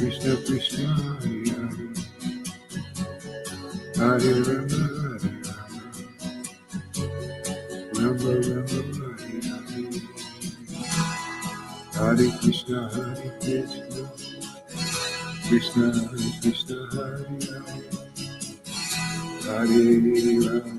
Krishna Krishna Hare Hare Rama Rama Hare Krishna Krishna Krishna Hare Hare Rama Rama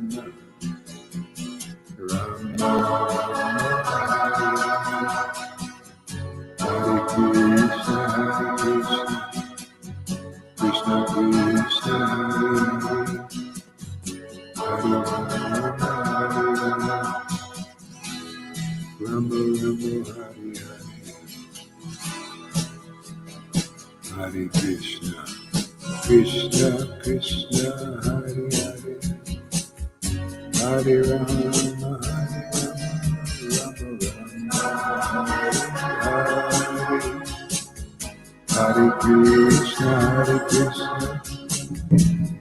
Hare Krishna Krishna Krishna Hare Hare Rama Rama Hare Krishna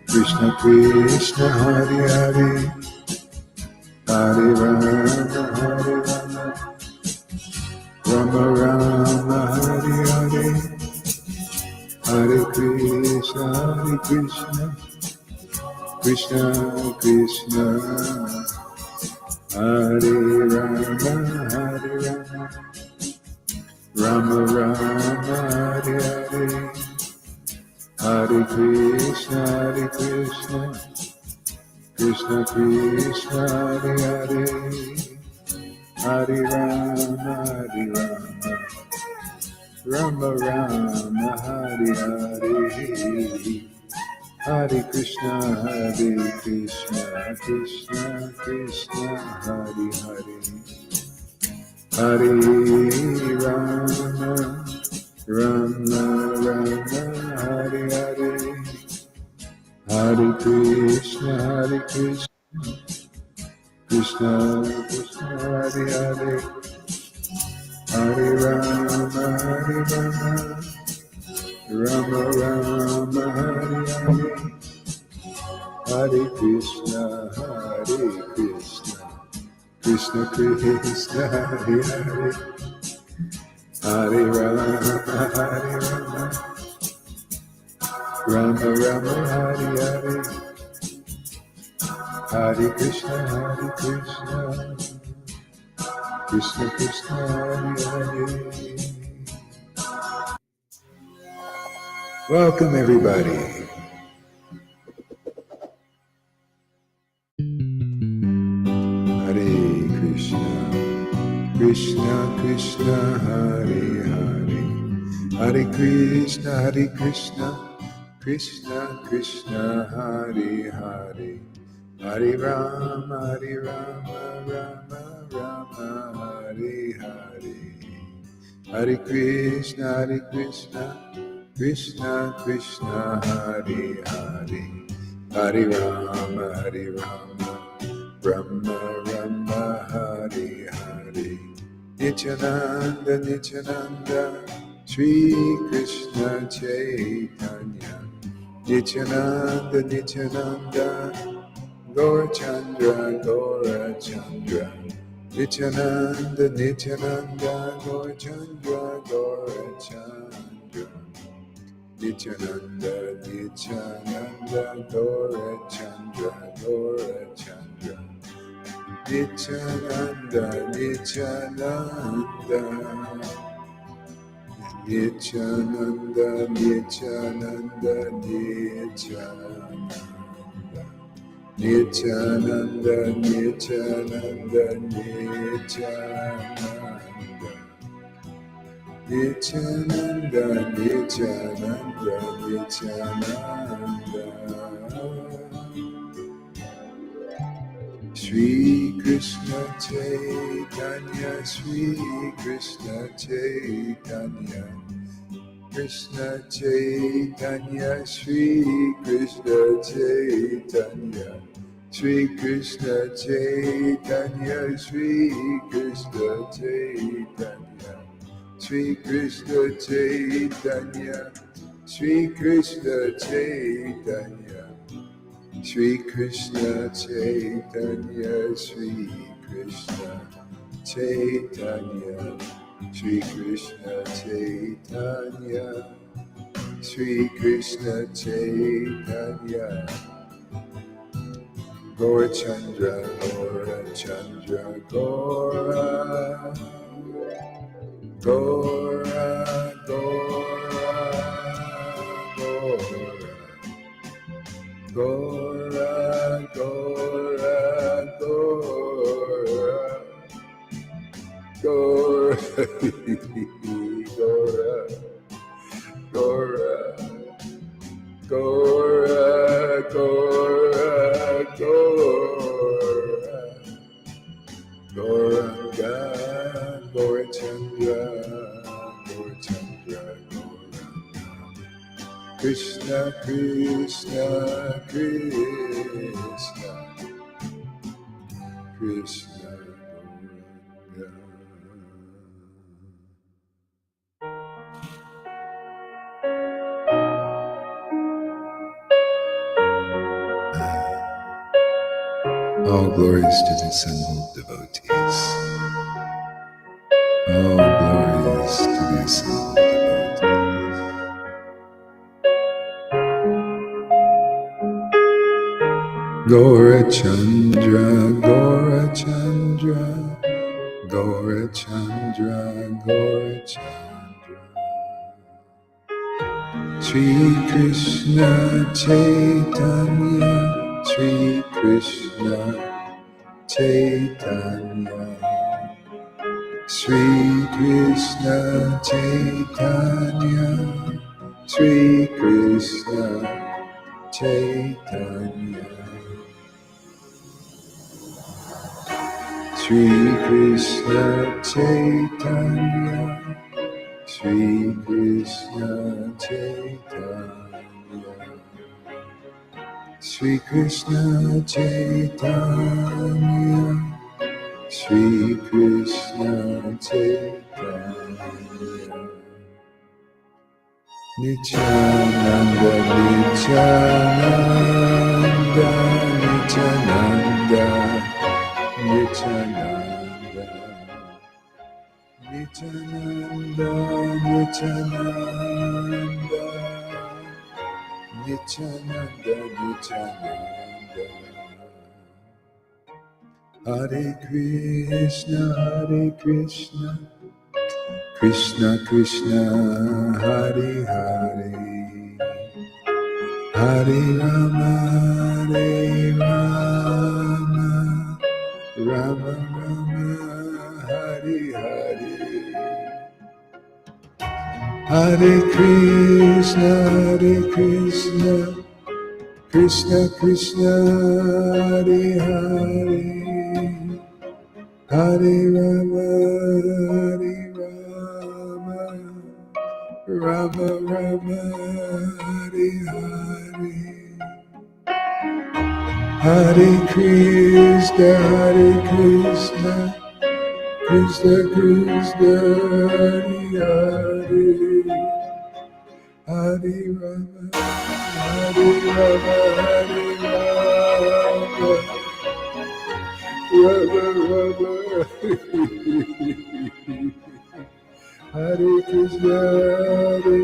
Krishna Krishna Hare Hare Hare Rama Rama Rama Hare Krishna Krishna Krishna Hare Hare Hare Rama Rama Rama Hare Hare Hare Krishna Krishna Krishna Hare Rama Rama Rama Hare Hare Hare Krishna Krishna Krishna Hare Hare Hare Rama Rama Rama Hare Hare Hare Krishna Krishna Krishna Hare Hare Hare Rama Rama Rama Hare Hare Hare Krishna Krishna Krishna Hare Hare Hare Rama Rama Rama Hare Hare Hare Krishna Krishna Krishna Hare Hare Hare Rama Rama Rama Hare Hare Hare Krishna Krishna Krishna Hare Hare. Welcome everybody. Hare Krishna Krishna Krishna Hare Hare Hare Krishna Krishna Krishna Hare Hare Hare Rama Rama Rama Hare Hare Hare Krishna Krishna Krishna Hare Hare Hare Rama Rama Rama Hare Hare Nityananda Shri Krishna Chaitanya Nityananda Gaurachandra Nityananda Gaurachandra Nityananda Gaurachandra Nityananda Shri Krishna Chaitanya Krishna Chaitanya Shri Krishna Chaitanya Shri Krishna Chaitanya Shri Krishna Chaitanya Shri Krishna Chaitanya Shri Krishna Chaitanya Shri Krishna Chaitanya Shri Krishna Chaitanya Shri Krishna Chaitanya Sri Krishna Chaitanya Gaurachandra Gaurachandra Gaura Gaura Gaura Gaura Gaura Gaura Gaura Gaura Gaura Gaura Gaura Gaura Gauranga Gaurachandra Gaurachandra Gauranga Krishna Krishna Krishna Krishna All glories to the assembled devotees. All glories to the assembled devotees. Gaurachandra, Gaurachandra, Gaurachandra, Gaurachandra. Sri Krishna Chaitanya, Sri Krishna Chaitanya, Sri Krishna Chaitanya, Sri Krishna Chaitanya, Sri Krishna Chaitanya, Sri Krishna Chaitanya, Sri Krishna Chaitanya, Sri Krishna Chaitanya, Nityananda, Nityananda, Nityananda, Nityananda, Nityananda, Nityananda, Nityananda, Nityananda. Hare Krishna, Hare Krishna, Krishna Krishna, Hare Hare, Hare Rama, Hare Rama, Rama Rama, Hare Hare, Hare Krishna, Hare Krishna, Krishna Krishna, Hare Hare, Hare Rama, Hare Rama, Rama Rama, Hare Hare, Hare Krishna, Hare Krishna, Krishna Krishna, Hare Hare, Hare Rama, Hare Rama, Hare Rama, Rama Rama, Hare Krishna, Hare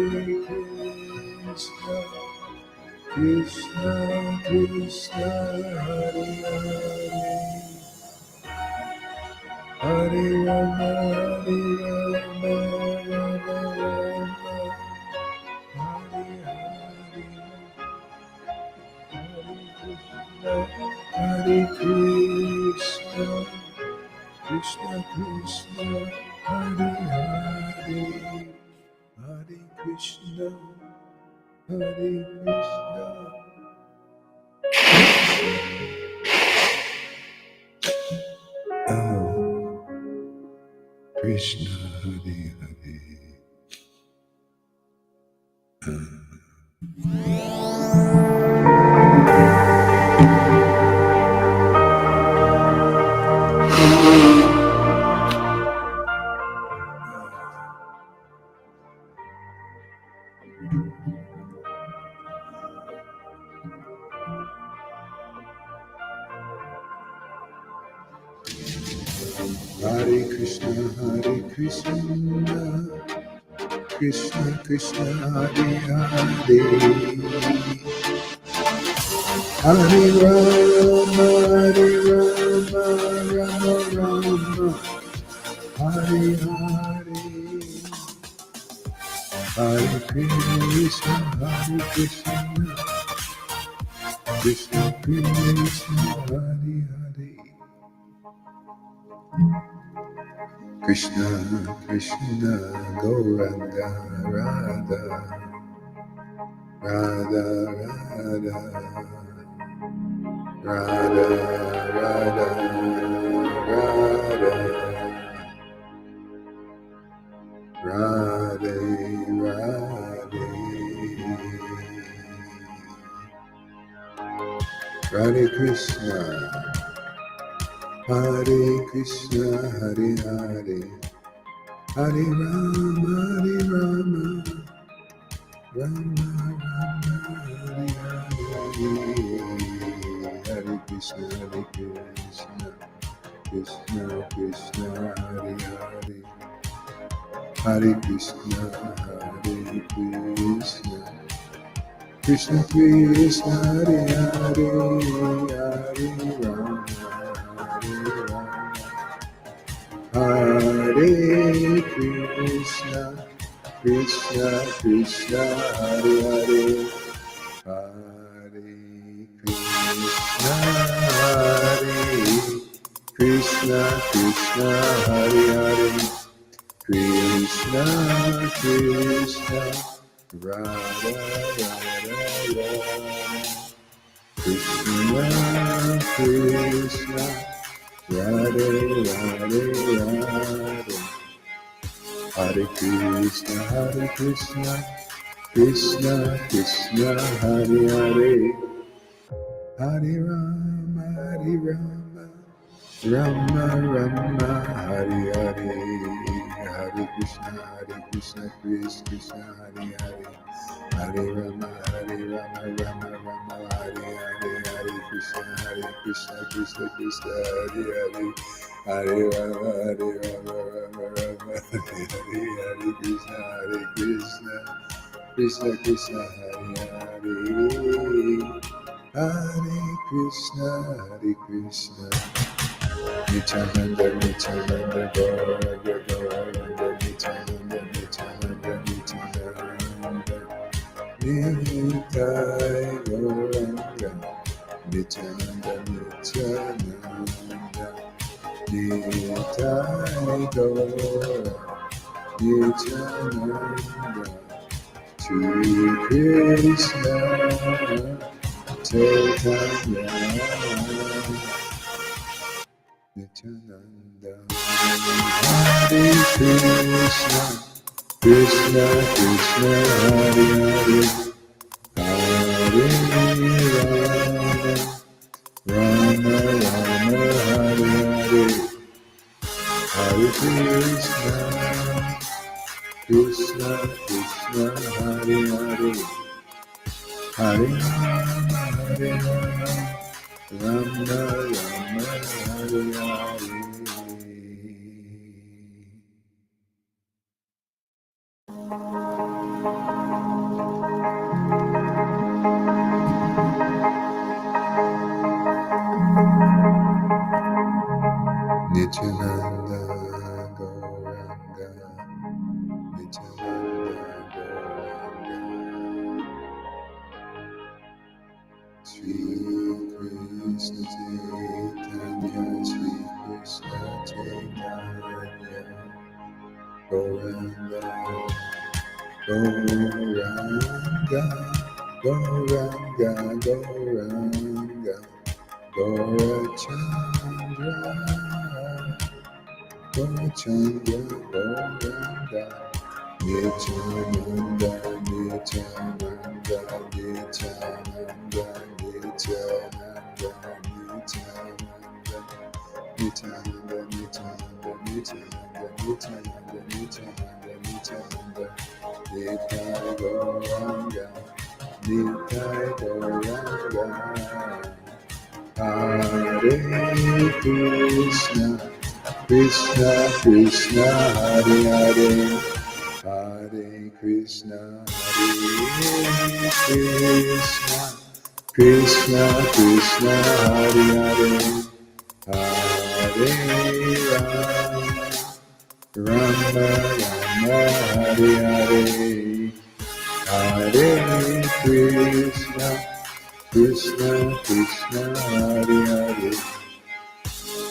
Krishna, Krishna Krishna, Hare Hare, Hare Rama, Hare Rama, Rama Rama, Hare Hare, Hare Krishna, Krishna Krishna, Hare Hare, Hare Krishna, Hare Krishna. Oh, Krishna, Hare Hare. Hare Krishna, Hare Krishna, Krishna Krishna Hare Hare Hare Rama Rama Rama Hare Hare Hare Krishna Krishna Krishna Hare Hare Krishna Krishna Gauranga Radha Radha Radha Radha Radha Radha Radhe Radhe Radhe Krishna Hare Krishna Hare Hare Hare Rama Rama Hare Hare Hare Krishna Krishna Krishna Hare Hare Hare Krishna Krishna Krishna Hare Hare Hare Rama Hare Krishna Krishna Krishna Hare Hare Hare Krishna Krishna Krishna Hare Hare Krishna Krishna Radha Radha Radha Krishna Krishna Radhe Radhe Radhe Hare Krishna Krishna Krishna Hare Hare Hare Rama Rama Rama Hare Hare Hare Krishna Krishna Krishna Hare Hare Hare Rama Rama Rama Hare Hare Hare Krishna Krishna Krishna Hare Hare Hare Rama Rama Rama Hare Hare Hare Krishna Krishna Krishna Hare Hare Hare Krishna Nityananda Nityananda Gauranga Gauranga Nityananda Nityananda Nityananda Nitai Gauranga Nityananda Nityananda Nitai Gauranga Nityananda Shri Krishna Chaitanya Nityananda Hare Krishna Krishna Krishna Hare Hare Hare Rama Rama Hare Hare Hare Krishna Krishna Krishna Hare Hare Hare Rama Rama Rama Hare Hare Nityananda Gauranga Nityananda Gauranga Sri Krishna Chaitanya Sri Krishna Chaitanya Gauranga Gauranga Gauranga Gauranga Gaurachandra Gaurachandra Gauranga Nityananda Nityananda Nityananda Nityananda Nityananda Nityananda Nityananda Nityananda Nityananda Nityananda Nitai Gauranga Nitai Gauranga Hare Krishna Krishna Krishna Hare Hare Hare Krishna, Krishna Krishna, Hare Hare, Hare Rama, Rama Rama, Hare Hare, Hare Krishna, Krishna Krishna, Hare Hare,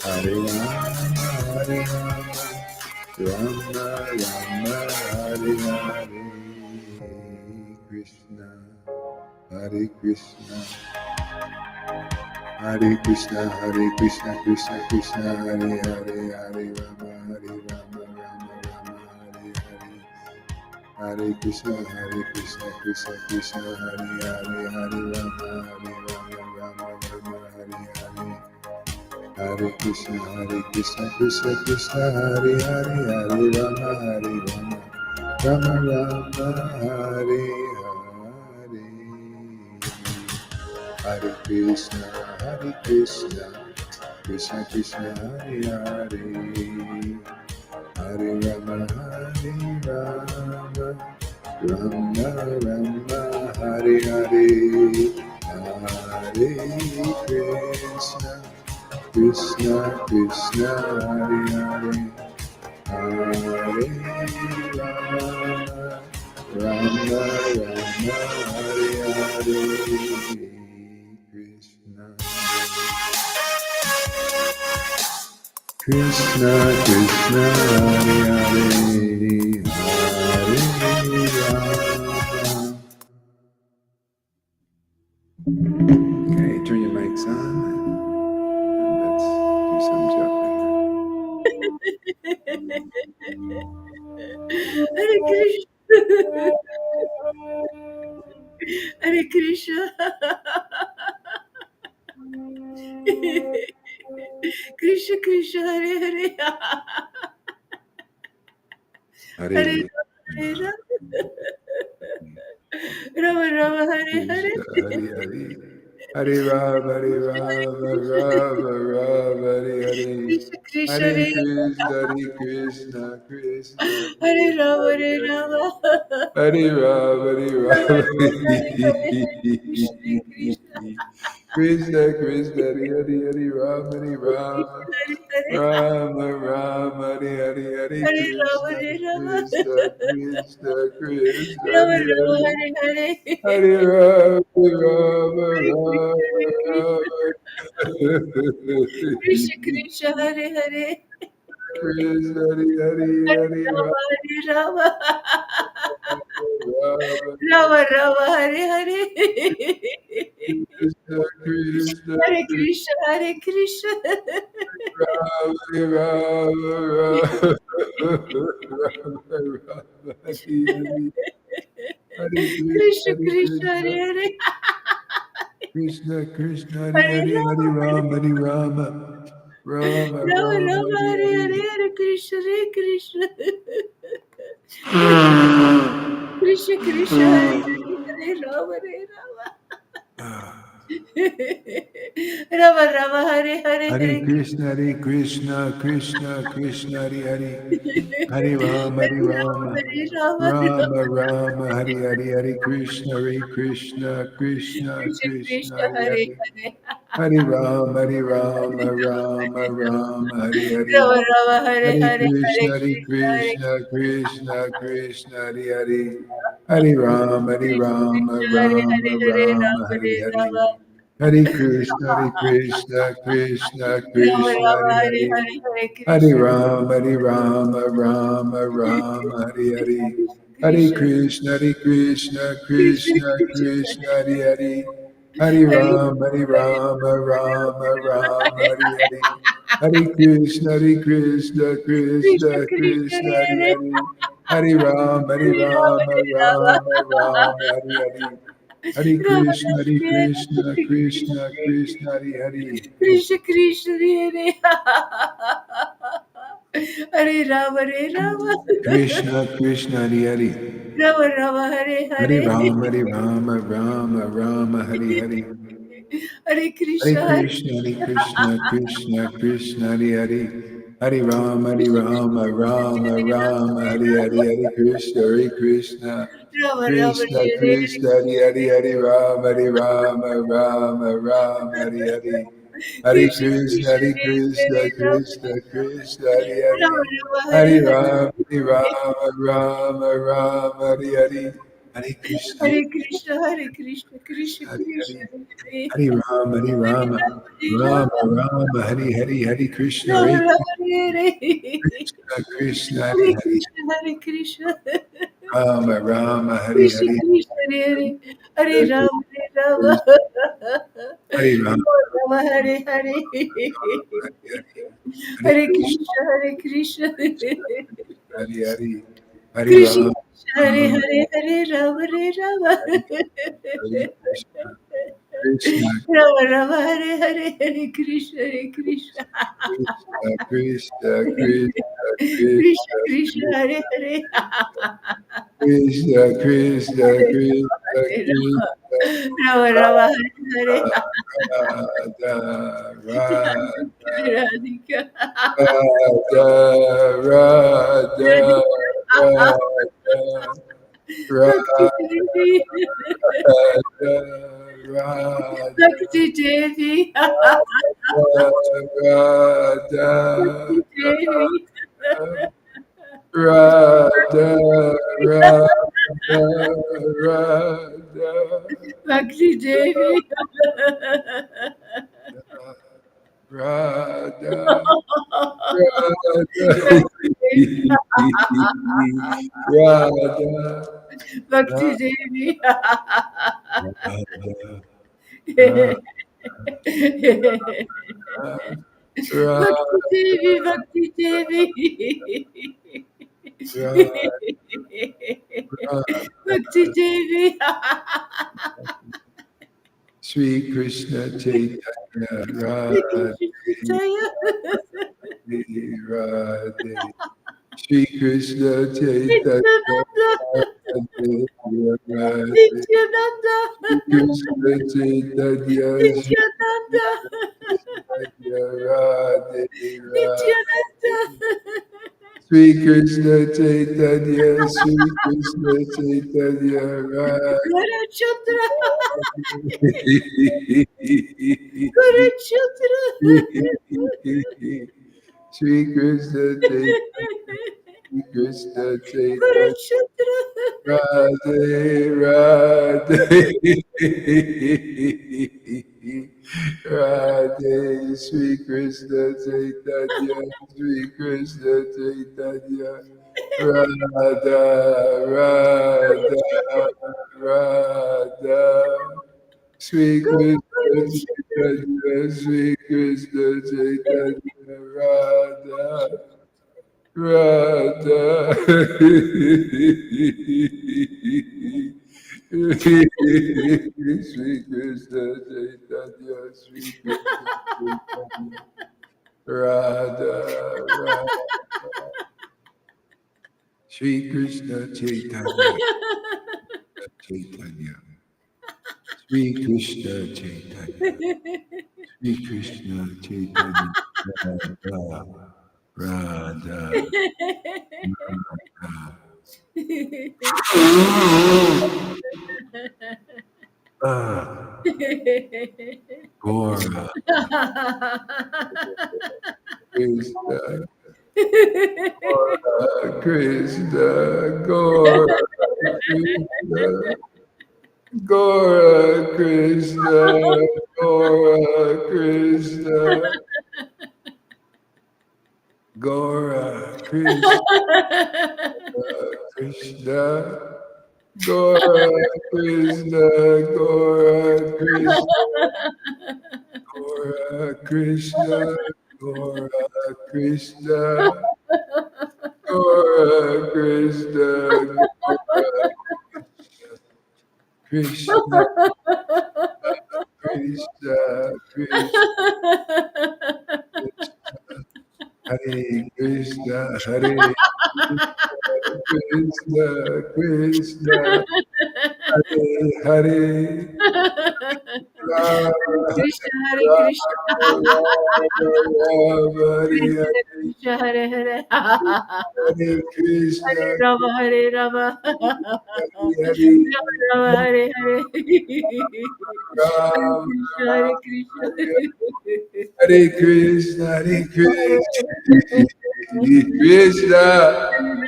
Hare Rama, Rama Rama, Hare Hare, Krishna, Hare Krishna, Hare Krishna, Hare Krishna, Krishna Krishna, Hare Hare, Hare Rama, Rama Rama, Hare Hare, Hare Krishna, Krishna Krishna, Hare Hare, Hare Rama, Rama Rama, Hare Hare, Hare Krishna, Krishna Krishna, Hare Hare, Hare Rama, Rama Rama, Hare Hare, Hare Krishna, Krishna Krishna, Hare Hare, Hare Rama, Rama Rama, Hare Hare, Hare Krishna, Krishna Krishna, Hare Hare, Hare Rama, Rama Rama, Hare Hare, Krishna, Krishna Krishna, Hare Hare, Hare Rama. Okay, turn your mics on and let's do some japa here. Hare Krishna. Hare Krishna. Krishna Krishna, Hare Hare. Hare Hare Rama, Hare Rama, Rama Rama, Hare Hare. Hare Hare, Hare Rama, Rama Rama, Hare Hare, Krishna Krishna, Hare Hare Krishna, Krishna Hare Rama, Hare Krishna, Rama. Hare Rama, Rama Rama, Hare Hare. Krishna Krishna. Krishna Krishna, Hare Hare, Rama Rama, Hare Rama Rama, Hare Hare, Hare Hare Rama, Krishna, Hare Rama. Krishna Krishna, Krishna Rama Hare Rama, Hare, Hare Hare. Hare Rama, Rama Hare Rama, Krishna Krishna, Hare Hare. Krishna Hare Hare, Hare Hare Rama, Hare Rama. Rama, Rama Rama, Hare Hare. Krishna Krishna, Hare Krishna, Hare Krishna. Rama Rama, Hare Krishna Krishna, Krishna, Hare Hare. Krishna Krishna, Hare Hare Hare, Hare Rama, Rama, Hare Rama, Rama Rama Rama, Rama, Hare Hare Hare. Hare, Hare Krishna, Hare Krishna. Krishna Krishna, Hare Hare, Hare Rama, Hare Rama. Rama Rama, Hare Hare, Hare Hare Krishna, Krishna Krishna, Hare Hare, Hare Rama, Rama, Hare Rama, Rama Rama, Hare Hare, Hare Krishna, Krishna Krishna, Krishna Krishna Krishna, Hare Hare Hare, Hare. Hare Rama, Rama, Hare Hare, Rama Rama, Hare Hare Hare, Hare Krishna, Hare Krishna, Krishna Krishna, Hare Hare, Hare Rama, Krishna Krishna, Hare Rama Hare, Hare Rama, Rama, Hare Hare Hare, Rama. Hare Krishna, Krishna Rama Krishna, Rama, Hare Hare Hare, Hare, Hare Hare Krishna. Rama, Rama, Hare Hare, Hare Krishna Krishna, Krishna Krishna. Krishna, Hare Hare, Hare Hare Rama, Rama, Hare Hare, Hare Krishna, Krishna Krishna, Krishna, Hare Hare Hare, Hare Rama, Hare Rama, Hare Rama. Rama, Hare Hare, Hare Rama Krishna, Rama, Hare Krishna, Krishna, Hare Hare. Krishna Krishna, Hare Hare Rama, Hare Rama. Krishna, Krishna, Hare Hare. Rama Rama, Hare Hare Hare. Rama, Rama, Hare Hare. Hare Hare Krishna, Hare Krishna, Krishna Krishna, Hare Hare. Hare Rama, Hare Rama, Rama Rama, Hare Hare, Hare Krishna, Hare Krishna, Rama Rama Krishna Krishna, Hare Hare, Hare Rama, Hare Rama, Rama Rama, Hare Hare. Hare Krishna Krishna, Krishna Hare Hare Krishna, Hare Krishna Krishna, Hare Hare. Rama Rama Hare Hare Rama, Hare Hare Rama, Rama Rama, Hare Hare. Hare Krishna, Hare Krishna Hare Krishna Krishna Hare Krishna Hare. Hare Hare Rama, Hare Hare Rama, Rama Rama Rama, Hare Hare, Hare Krishna, Rama Hare Rama Hare Krishna, Krishna, Hare Hare Hare. Krishna Hare Krishna Rama Rama, Hare Krishna Hare, Krishna Hare Hare Rama Hare Rama, Rama Hare Hare Hare Hare Krishna, Krishna Hare Krishna Hare Hare, Hare Krishna Rama, Hare Rama, Hare Hare Rama Hare Rama Hare Krishna, Krishna, Rama Rama Hare Hare Hare Krishna Hare Krishna Krishna, Krishna, Krishna, Krishna Krishna, Krishna Hare Hare Krishna, Krishna, Krishna, Krishna, Rama Rama Hare Hare Radha, Radha, Radhika Radha, Radha, Radhika Radha, Bhakti Radha, Devi Radha, Bhakti Devi Bhakti Radha, Devi Radha, Radha, Radha, Bhakti Devi Radha, Radha, Radha, Bhakti Devi Radha, Radha, Bhakti Radha, Devi Bhakti Devi Bhakti Devi Sri Krishna Chaitanya Radhe Jaya Radhe Sri Krishna Chaitanya Nityananda Radhe Radhe Nityananda Sri Krishna Chaitanya Sri Nityananda Chaitanya Radhe Nityananda Radhe Sri Krishna Chaitanya Sri Krishna Chaitanya Radhe Gurachandra Gurachandra Sri Krishna Chaitanya, Sri Krishna Chaitanya, Gurachandra Radhe, Radhe, Radhe, Sri Krishna Chaitanya, Sri Krishna Chaitanya, Radha, Radha, Radha. Sri Krishna Chaitanya, Sri Krishna Chaitanya, Radha, Radha. Sri Krishna Chaitanya, Sri Krishna Chaitanya, Radha, Radha. Sri Krishna Chaitanya, Chaitanya, Sri Krishna Chaitanya. Sri Krishna Chaitanya Radha Radha Radha Ah, Gora Krishna Gora Krishna Gora Krishna Gora Krishna Gora Krishna Gora Krishna Krishna Gora Krishna Gora Krishna Gora Krishna Gora Krishna Gora Krishna Gora Krishna Krishna Krishna Hare Krishna Hare Krishna Krishna Hare Hare Hare Rama, Krishna, Hare Krishna. Rama, Rama, Hare Krishna Krishna, Hare Hare. Hare Krishna, Hare Rama, Hare Rama. Hare Rama Rama, Hare Hare. Hare Rama, Krishna, Hare Krishna. Hare Krishna, Hare Hare Krishna, Krishna,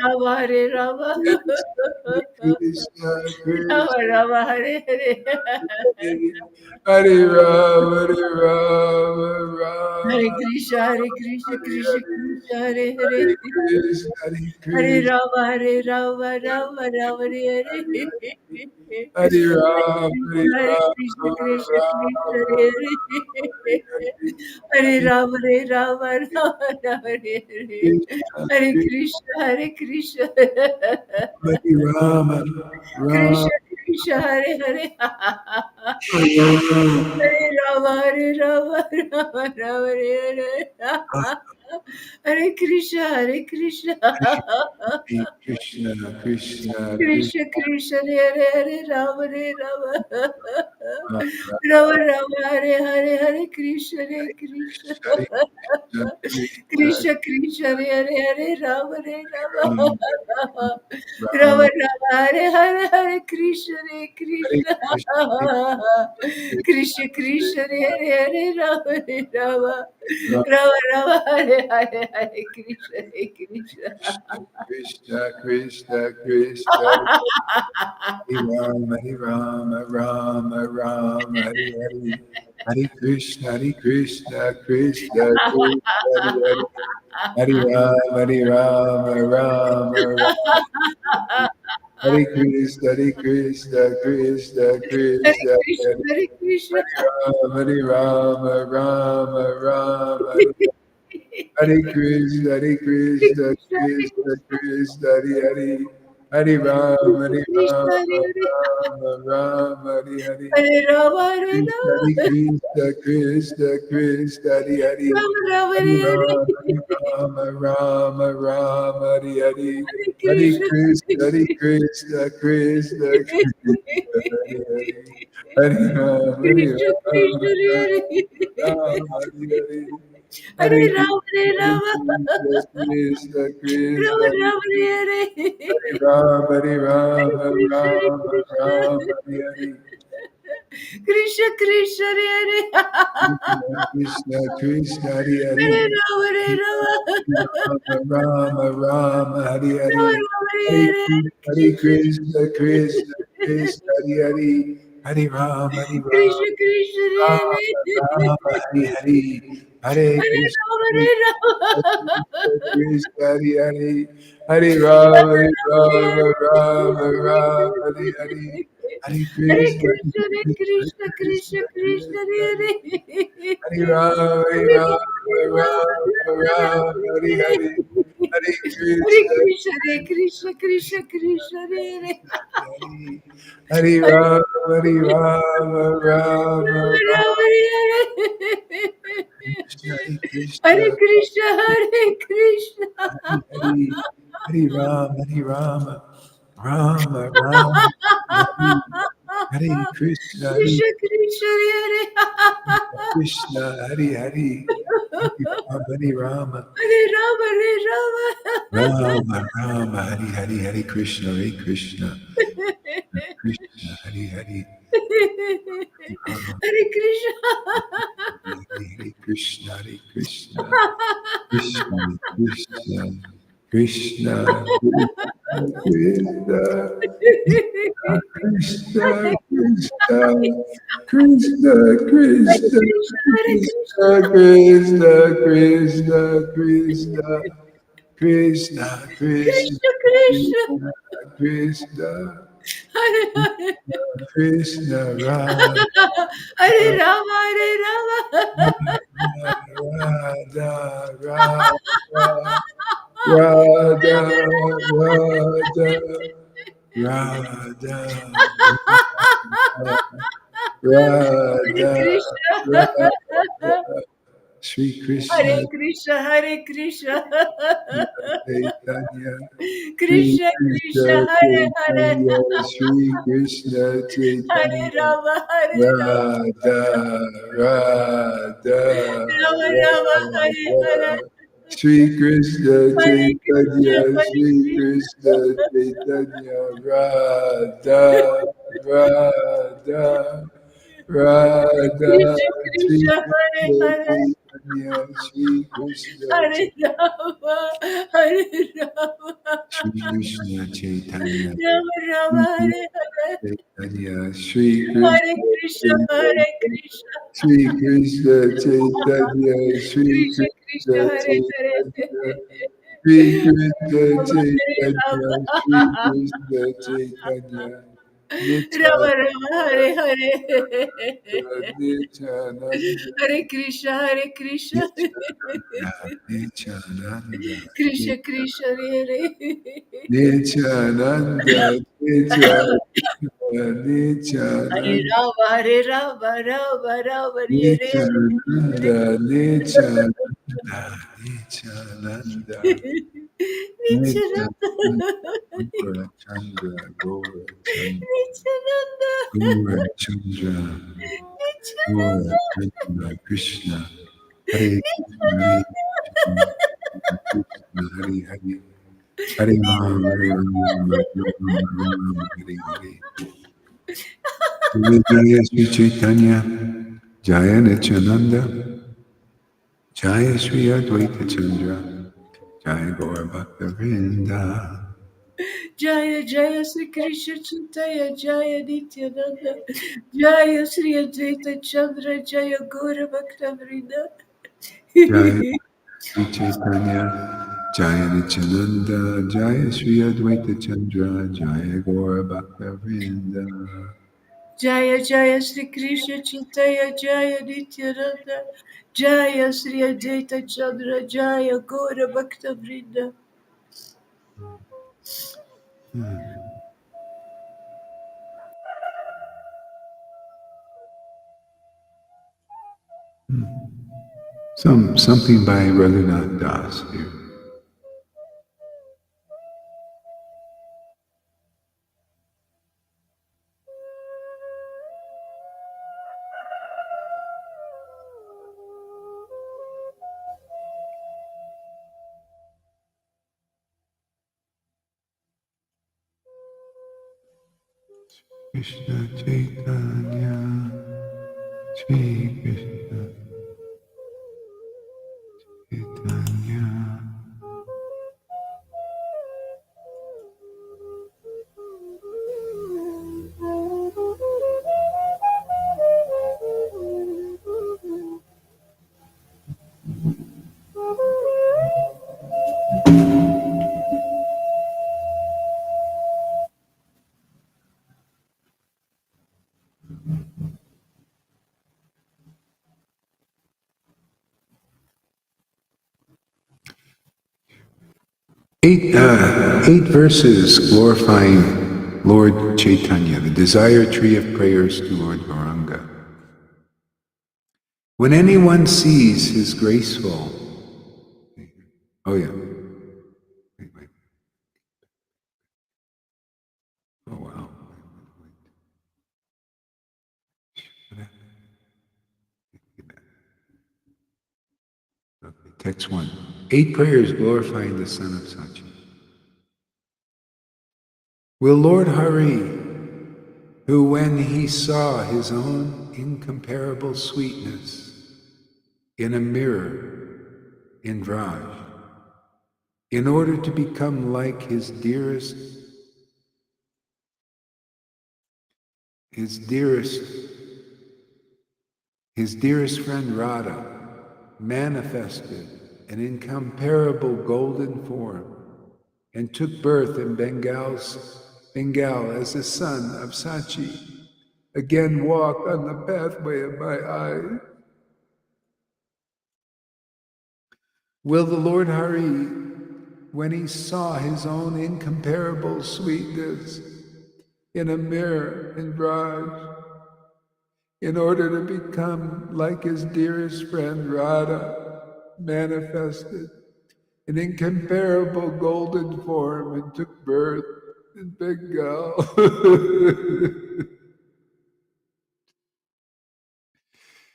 Rama, Hare Rama. Krishna, Rama Krishna, Rama, Hare Hare. Hare Rama, Hare Rama, Hare Rama, Krishna, Hare Krishna, Krishna Hare Krishna, Hare Hare. Hare Krishna, Hare Hare Krishna, Rama, Hare Rama, Rama Rama, Hare Hare. Hare Hare Rama, Krishna, Hare Hare Krishna, Rama, Krishna Krishna, Rama, Hare Hare. Hare Hare Rama, Hare Rama, Rama Rama, Hare Hare. Krishna, Hare Krishna, Hare Krishna. Hare Rama, Rama, Krishna Krishna, Hare Hare. Rama, Hare Rama, Hare Rama, Rama Rama, Hare Hare. Hare Krishna, Hare Krishna. Krishna, Krishna, Krishna Krishna, Hare Hare, Rama Rama. Rama Rama, Hare Hare, Hare Krishna, Hare Krishna. Krishna Krishna, Hare Hare, Rama Rama. Rama Rama, Hare Hare, Hare Krishna, Hare Krishna. Krishna Krishna, Hare Hare, Rama Rama. Rama Rama, Hare Hare, Hare Krishna, Hare Krishna. Krishna, Krishna, Krishna, Hare Rama, Hare Rama, Rama, Rama, Hare Hare, Hare Krishna, Krishna, Krishna, Hare Hare, Hare Rama, Hare Rama, Rama, Rama, Hare Krishna, Krishna, Krishna, Hare Krishna, Krishna, Hare Hare Krishna. Rama, Hare Rama, Rama, Rama, Hare Krishna, Hare Krishna, Krishna, Hare Krishna, Krishna. Krishna, Hare Hare, Hare Rama, Krishna Hare Krishna, Rama, Hare Hare. Rama, Rama, Hare Hare, Hare Rama, Hare Krishna, Rama. Krishna, Krishna, Krishna, Hare Hare, Rama Rama, Hare Hare Hare. Rama, Hare Rama, Rama, Rama, Hare Hare, Hare Hare Krishna, Krishna, Krishna, Krishna, Krishna, Hare Hare, Hare Rama, Hare Krishna Rama, Krishna, Hare Hare. Rama, Hare Hare, Hare Hare Rama, Hare Krishna, Rama. Krishna, Rama Krishna, Rama, Hare Hare Hare. Rama, Hare Hare Rama, Krishna, Hare Rama, Krishna. Rama, Hare Hare, Krishna Krishna, Hare Hare. Krishna, Krishna, Hare Hare, Hare Rama, Hare Rama. Rama, Rama, Rama, Hare Hare, Rama Rama, Hare Hare Hare Hare. Krishna, Krishna, Krishna, Hare Hare, Hare Rama, Hare Rama, Krishna Krishna, Hare Rama, Hare. Rama, Hare Hare, Hare Hare Krishna, Rama, Hare Krishna, Rama. Krishna, Hare Hare, Hare Rama Rama, Hare Rama, Rama, Hare Rama, Rama, Hare Hare, Hare. Hare Hare Krishna, Krishna, Hare Krishna, Krishna Krishna, Krishna, Krishna, Hare Hare. Hare Rama, Hare Hare Rama, Rama, Rama, Rama Rama, Rama, Hare Hare Hare, Hare. Hare Hare Krishna, Krishna, Hare Krishna, Krishna Krishna, Hare Hare. Hare Hare Hare Rama, Hare Rama, Rama, Rama, Rama, Hare Hare. Krishna, Hare Hare Krishna, Krishna, Hare Krishna. Hare Hare, Hare Rama, Hare Rama, Rama, Rama, Hare Hare Krishna, Hare Krishna Krishna, Hare Krishna, Hare Hare, Hare Rama, Hare Rama, Hare Rama, Hare Rama. Rama, Rama, Hare Hare, Hare Krishna, Hare Krishna, Krishna, Hare Hare, Rama, Hare Krishna. Hare Hare, Krishna, Hare Krishna, Krishna, Krishna, Krishna, Krishna, Krishna, Krishna, Krishna, Hare Krishna, Krishna, Hare Krishna. Krishna, Krishna, Krishna, Krishna, Krishna, Krishna Krishna. Krishna, Hare Hare. Krishna, Radha, Hare Rama, Hare Rama. Radha, Radha, Radha, Radha, Radha, Radha, Hare Radha, Krishna. Radha, Shri Krishna Hare Krishna, Hare Krishna. Chaitanya, Shri Krishna Krishna Krishna, Hare Hare. Chaitanya, Shri Krishna Hare Chaitanya, Rama, Hare Rama. Radha, Radha, Rama Rama, Hare Hare. Radha. Shri Krishna Hare Krishna, Chaitanya, Hare Shri Krishna. Krishna Chaitanya, Radha, Radha, Radha, Krishna Shri Krishna, Hare Krishna Hare. Chaitanya, Shri Krishna Hare Rama, Hare Rama. Shri Krishna Chaitanya, Rama Rama, Hare Hare. Chaitanya, Shri Hare Krishna Krishna, Hare Chaitanya, Krishna. Shri Krishna Chaitanya, Shri Krishna Krishna Krishna, Hare Hare. Chaitanya, Shri Krishna Rama, Hare Chaitanya, Shri Rama. Krishna Chaitanya, Rama Nityananda, Rama, Hare Hare. Nityananda, Hare Krishna, Hare Krishna. Nityananda, Nityananda, Krishna Krishna, Hare Hare. Nityananda, Nityananda, Hare Nityananda. Rama, Hare Rama, Rama Rama, Hare Hare. Nityananda, Nityananda, Nityananda, Nityananda. Nityananda, Gora Chandra, Gora Chandra, Nityananda. Gora Chandra, Gora Nityananda. Chandra, Krishna, Hare Krishna, Hare Hare, Hare Rama, Hare Rama, Rama Rama, Hare Hare. Jaya Sri Chaitanya, Jaya Nityananda, Jaya Sri Advaita Chandra, Jaya Gaura Bhakta Vrinda. Jaya Jaya Sri Krishna Chaitanya Jaya Nityananda Jaya Sri Advaita Chandra Jaya Gaura Bhakta Vrinda. Jaya Sri Chaitanya, Jaya Nityananda, Jaya Sri Advaita Chandra, Jaya Gaura Bhakta Vrinda. Jaya Jaya Sri Krishna Chaitanya Jaya Nityananda Jaya Sri Advaita Chandra Jaya Gaura Bhakta Vrinda. Something by Raghunath Das here. Krishna Chaitanya, Shri Krishna Chaitanya. Eight verses glorifying Lord Chaitanya, the desire tree of prayers to Lord Gauranga. When anyone sees his graceful, oh yeah, wait. Oh wow, okay, text 1. 8 prayers glorifying the son of Sachi. Will Lord Hari, who when he saw his own incomparable sweetness in a mirror in Vraj, in order to become like his dearest friend Radha, manifested an incomparable golden form and took birth in Bengal as the son of Sachi, again walk on the pathway of my eyes. Will the Lord Hari, when he saw his own incomparable sweetness in a mirror in Braj, in order to become like his dearest friend Radha, manifested in incomparable golden form and took birth in Bengal.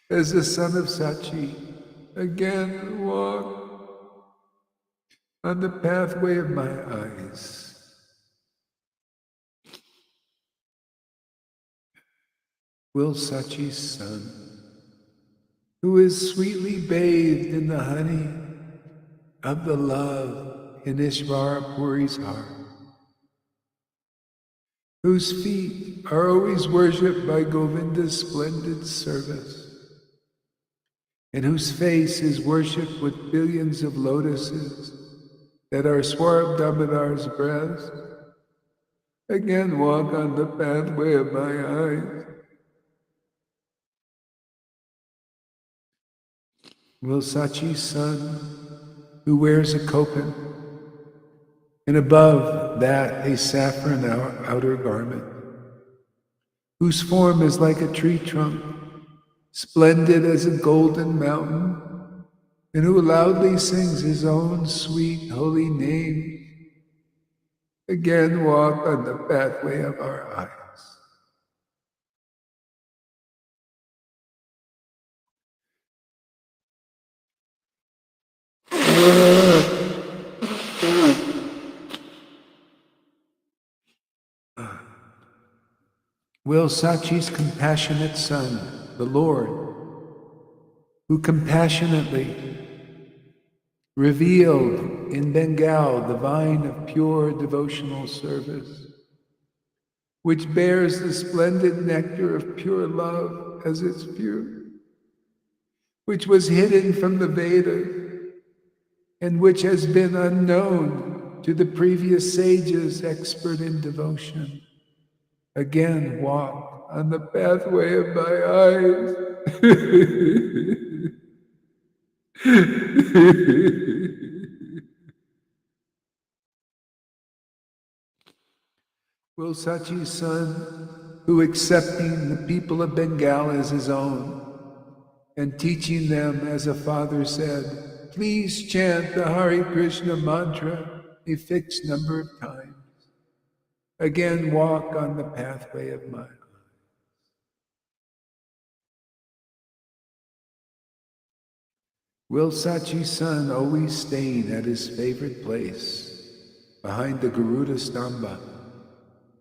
As the son of Sachi, again walk on the pathway of my eyes. Will Sachi's son, who is sweetly bathed in the honey of the love in Ishvara Puri's heart, whose feet are always worshipped by Govinda's splendid service, and whose face is worshipped with billions of lotuses that are Swarab Damodar's breast, again walk on the pathway of my eyes. Will Sachi's son, who wears a kopan, and above that a saffron outer garment, whose form is like a tree trunk, splendid as a golden mountain, and who loudly sings his own sweet holy name, again walk on the pathway of our eyes. Will Sachi's compassionate son, the Lord, who compassionately revealed in Bengal the vine of pure devotional service, which bears the splendid nectar of pure love as its fruit, which was hidden from the Vedas, and which has been unknown to the previous sages expert in devotion, again walk on the pathway of my eyes. Will Sachi's son, who accepting the people of Bengal as his own, and teaching them as a father said, please chant the Hare Krishna mantra a fixed number of times, again walk on the pathway of my life. Will Sachi's son always staying at his favorite place, behind the Garuda Stamba,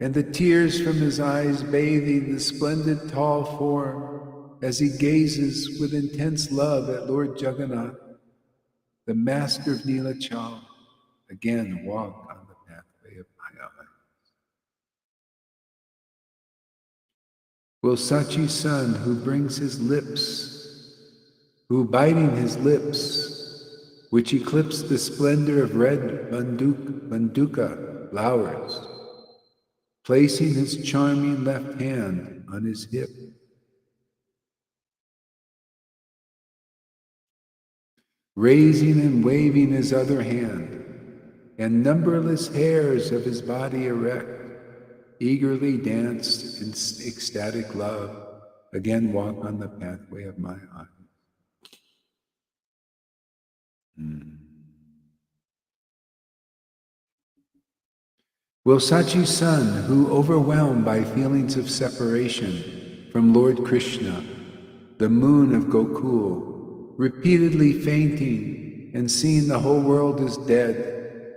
and the tears from his eyes bathing the splendid tall form as he gazes with intense love at Lord Jagannath, the master of Neelachal, again walk on the pathway of my eyes. Will Sachi's son, who brings his lips, who biting his lips, which eclipse the splendor of red banduka flowers, placing his charming left hand on his hip, raising and waving his other hand, and numberless hairs of his body erect, eagerly dance in ecstatic love, again walk on the pathway of my eyes. Will Sachi's son, who overwhelmed by feelings of separation from Lord Krishna, the moon of Gokul, repeatedly fainting and seeing the whole world as dead,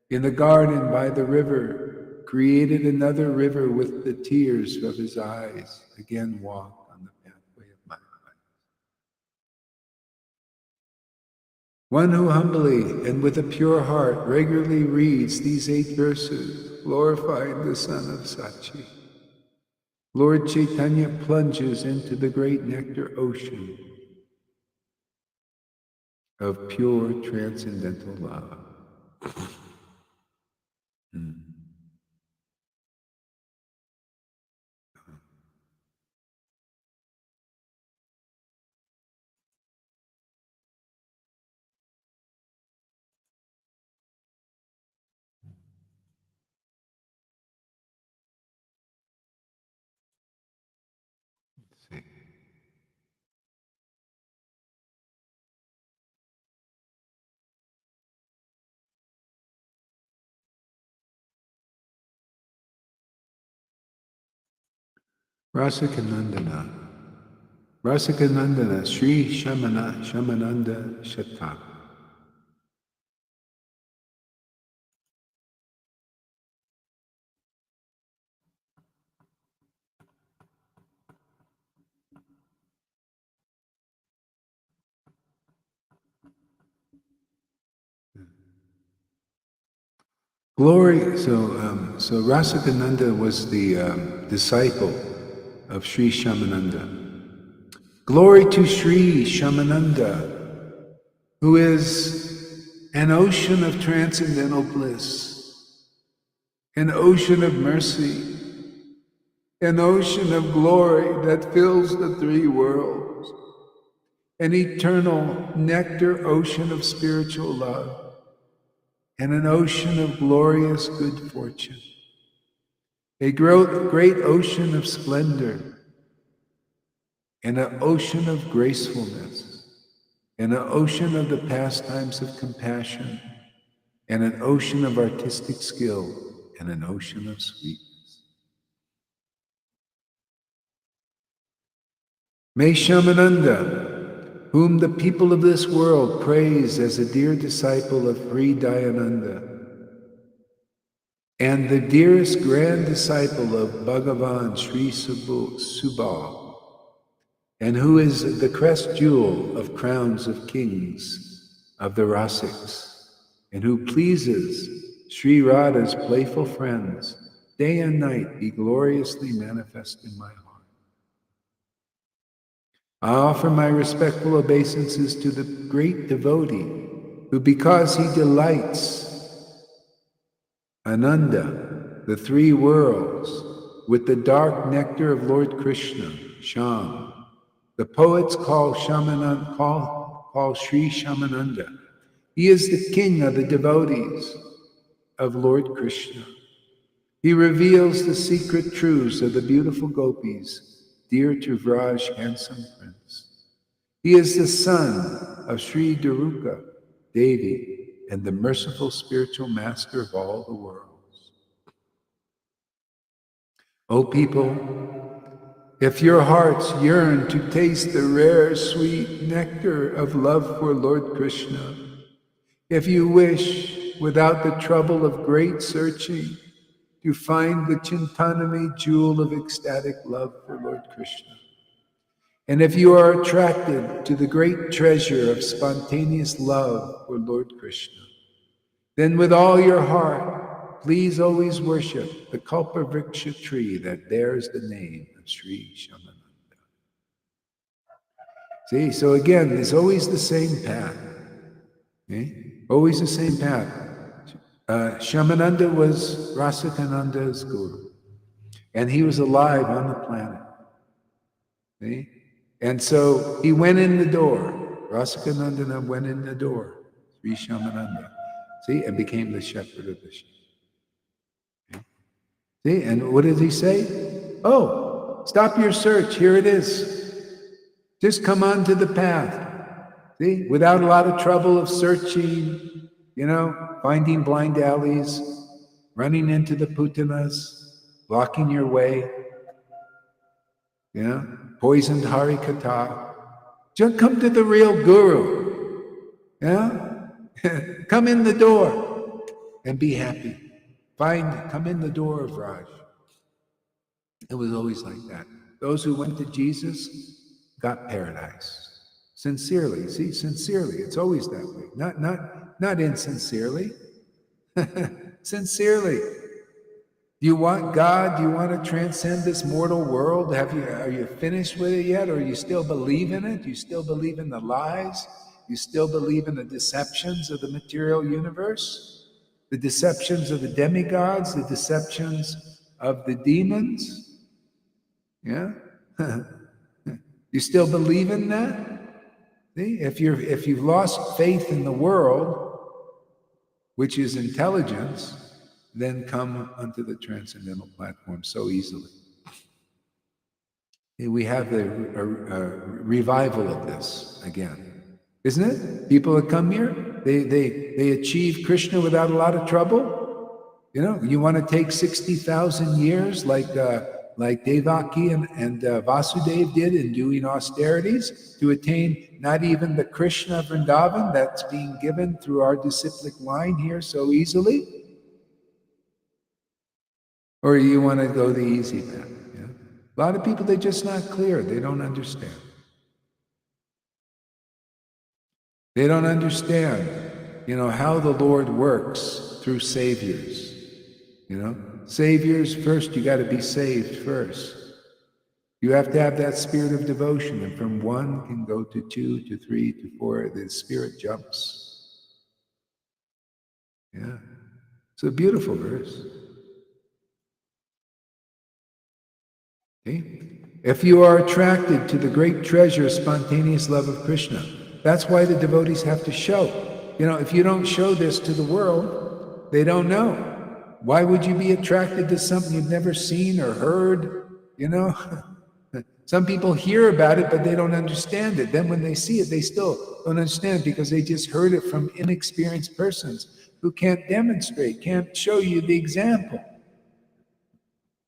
in the garden by the river, created another river with the tears of his eyes, again walk on the pathway of my eyes. One who humbly and with a pure heart regularly reads these 8 verses, glorifying the Son of Sachi, Lord Chaitanya plunges into the great nectar ocean of pure transcendental love. Rasikanandana. Rasikanandana Sri Shamananda Shatak. Glory. So Rasikananda was the disciple of Sri Shamananda. Glory to Sri Shamananda, who is an ocean of transcendental bliss, an ocean of mercy, an ocean of glory that fills the three worlds, an eternal nectar ocean of spiritual love, and an ocean of glorious good fortune, a great ocean of splendor, and an ocean of gracefulness, and an ocean of the pastimes of compassion, and an ocean of artistic skill, and an ocean of sweetness. May Shamananda, whom the people of this world praise as a dear disciple of Sri Dayananda, and the dearest grand disciple of Bhagavan Sri Subal, and who is the crest jewel of crowns of kings of the Rasics, and who pleases Sri Radha's playful friends, day and night be gloriously manifest in my heart. I offer my respectful obeisances to the great devotee, who because he delights Ananda, the three worlds, with the dark nectar of Lord Krishna, Sham, the poets call Sri Shamananda. He is the king of the devotees of Lord Krishna. He reveals the secret truths of the beautiful gopis, dear to Vraj, handsome prince. He is the son of Sri Daruka Devi and the merciful spiritual master of all the worlds. O people, if your hearts yearn to taste the rare, sweet nectar of love for Lord Krishna, if you wish, without the trouble of great searching, to find the Chintanami jewel of ecstatic love for Lord Krishna, and if you are attracted to the great treasure of spontaneous love for Lord Krishna, then with all your heart, please always worship the Kalpavriksha tree that bears the name of Sri Shamananda. See, so again, it's always the same path. Okay? Always the same path. Shamananda was Rasikananda's guru, and he was alive on the planet. See? And so he went in the door. Rasikananda went in the door, Sri Shamananda. See, and became the shepherd of the sheep. Okay? See, and what did he say? Oh, stop your search. Here it is. Just come on to the path. See, without a lot of trouble of searching, finding blind alleys, running into the putanas, blocking your way, poisoned Harikatha. Just come to the real guru. Come in the door and be happy. Come in the door of Raj. It was always like that. Those who went to Jesus got paradise. Sincerely. See, sincerely. It's always that way. Not insincerely. Sincerely. Do you want God? Do you want to transcend this mortal world? Are you finished with it yet? Or you still believe in it? You still believe in the lies? You still believe in the deceptions of the material universe? The deceptions of the demigods? The deceptions of the demons? Yeah? You still believe in that? See? If you've lost faith in the world, which is intelligence, then come unto the transcendental platform so easily. We have a revival of this again, isn't it? People that come here, they achieve Krishna without a lot of trouble. You want to take 60,000 years like like Devaki and Vasudev did in doing austerities to attain not even the Krishna Vrindavan that's being given through our disciplic line here so easily? Or you want to go the easy path? Yeah? A lot of people, they're just not clear. They don't understand. They don't understand, how the Lord works through saviors. Saviors, first, you got to be saved first. You have to have that spirit of devotion, and from 1 can go to 2 to 3 to 4. The spirit jumps. Yeah. It's a beautiful verse. Okay? If you are attracted to the great treasure, spontaneous love of Krishna, that's why the devotees have to show. If you don't show this to the world, they don't know. Why would you be attracted to something you've never seen or heard? Some people hear about it, but they don't understand it. Then when they see it, they still don't understand it because they just heard it from inexperienced persons who can't demonstrate, can't show you the example.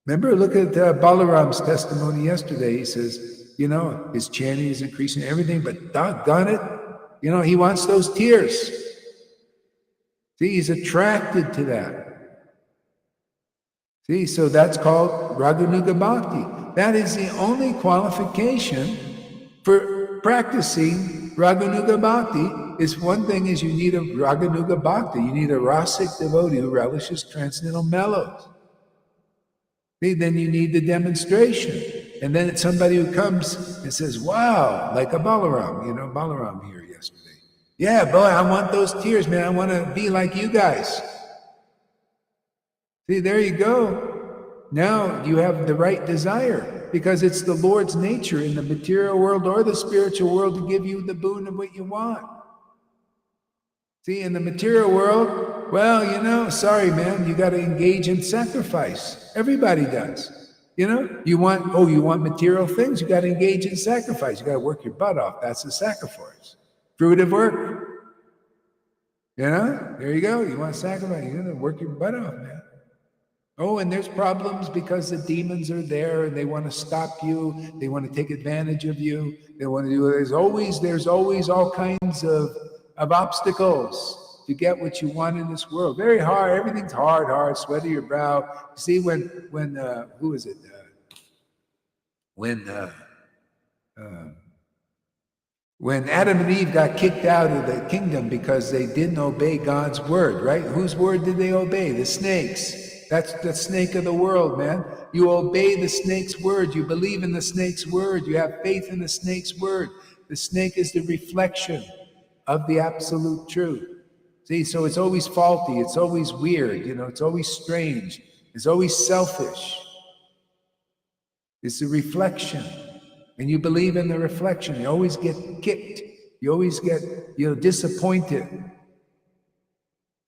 Remember, look at Balaram's testimony yesterday. He says, his chanting is increasing, everything, but doggone it, he wants those tears. See, he's attracted to that. See, so that's called Raganuga Bhakti. That is the only qualification for practicing Raganuga Bhakti. Is one thing is you need a Raganuga Bhakti. You need a rasic devotee who relishes transcendental mellows. See, then you need the demonstration. And then it's somebody who comes and says, wow, like a Balaram, Balaram here yesterday. Yeah, boy, I want those tears, man. I want to be like you guys. See, there you go. Now you have the right desire because it's the Lord's nature in the material world or the spiritual world to give you the boon of what you want. See, in the material world, well, sorry, man, you got to engage in sacrifice. Everybody does. You want material things, you got to engage in sacrifice. You got to work your butt off. That's the sacrifice. Fruitive work. There you go. You want to sacrifice, you got to work your butt off, man. Oh, and there's problems because the demons are there and they want to stop you. They want to take advantage of you. They want to do, there's always all kinds of obstacles to get what you want in this world. Very hard. Everything's hard, sweat of your brow. See, when who is it? When Adam and Eve got kicked out of the kingdom because they didn't obey God's word, right? Whose word did they obey? The snakes. That's the snake of the world, man. You obey the snake's word. You believe in the snake's word. You have faith in the snake's word. The snake is the reflection of the absolute truth. See, so it's always faulty. It's always weird. It's always strange. It's always selfish. It's a reflection. And you believe in the reflection. You always get kicked. You always get, disappointed.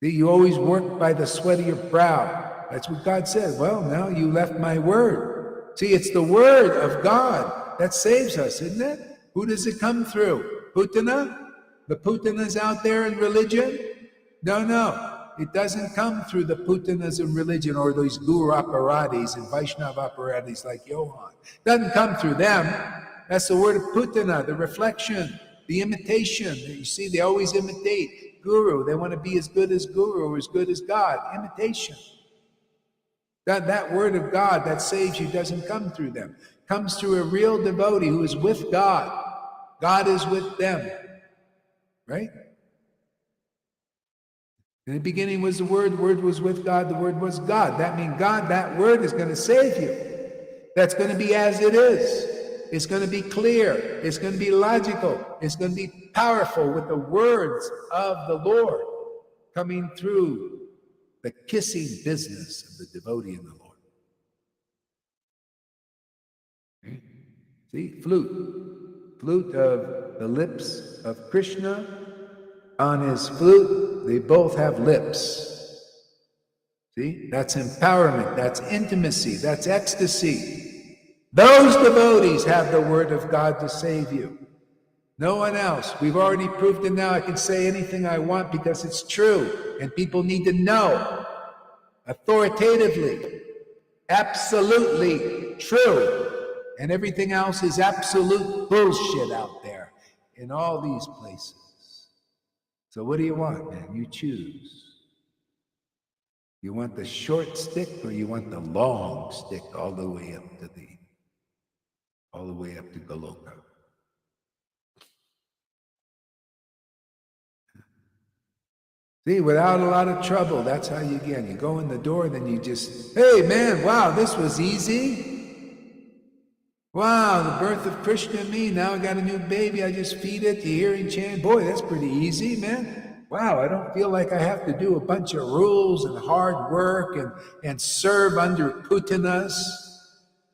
See, you always work by the sweat of your brow. That's what God said. Well, now you left my word. See, it's the word of God that saves us, isn't it? Who does it come through? Putana? The Putanas out there in religion? No. It doesn't come through the Putanas in religion or those Guru Aparatis and Vaishnava Aparatis like Johan. It doesn't come through them. That's the word of Putana, the reflection, the imitation. You see, they always imitate Guru. They want to be as good as Guru or as good as God. Imitation. That word of God that saves you doesn't come through them. It comes through a real devotee who is with God. God is with them. Right? In the beginning was the Word was with God, the Word was God. That means God, that Word is going to save you. That's going to be as it is. It's going to be clear. It's going to be logical. It's going to be powerful with the words of the Lord coming through the kissing business of the devotee in the Lord. Okay? See, flute of the lips of Krishna. On his flute, they both have lips. See, that's empowerment, that's intimacy, that's ecstasy. Those devotees have the word of God to save you. No one else. We've already proved it now. I can say anything I want because it's true. And people need to know authoritatively, absolutely, true. And everything else is absolute bullshit out there in all these places. So what do you want, man? You choose. You want the short stick or you want the long stick all the way up to Goloka? See, without a lot of trouble, that's how you get. You go in the door, then you just, hey man, wow, this was easy. Wow, the birth of Krishna in me. Now I got a new baby. I just feed it. You hear him chant. Boy, that's pretty easy, man. Wow, I don't feel like I have to do a bunch of rules and hard work and serve under Putanas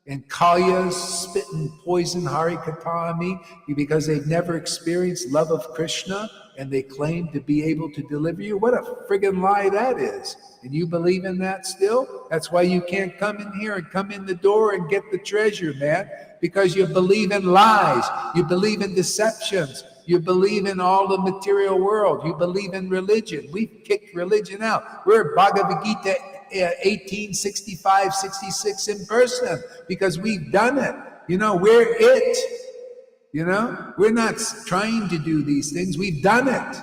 and Kalyas spitting poison Harikatha on me because they've never experienced love of Krishna and they claim to be able to deliver you. What a friggin' lie that is. And you believe in that still? That's why you can't come in here and come in the door and get the treasure, man. Because you believe in lies. You believe in deceptions. You believe in all the material world. You believe in religion. We've kicked religion out. We're Bhagavad Gita 1865, 66 in person because we've done it. You know, we're it. You know, we're not trying to do these things. We've done it.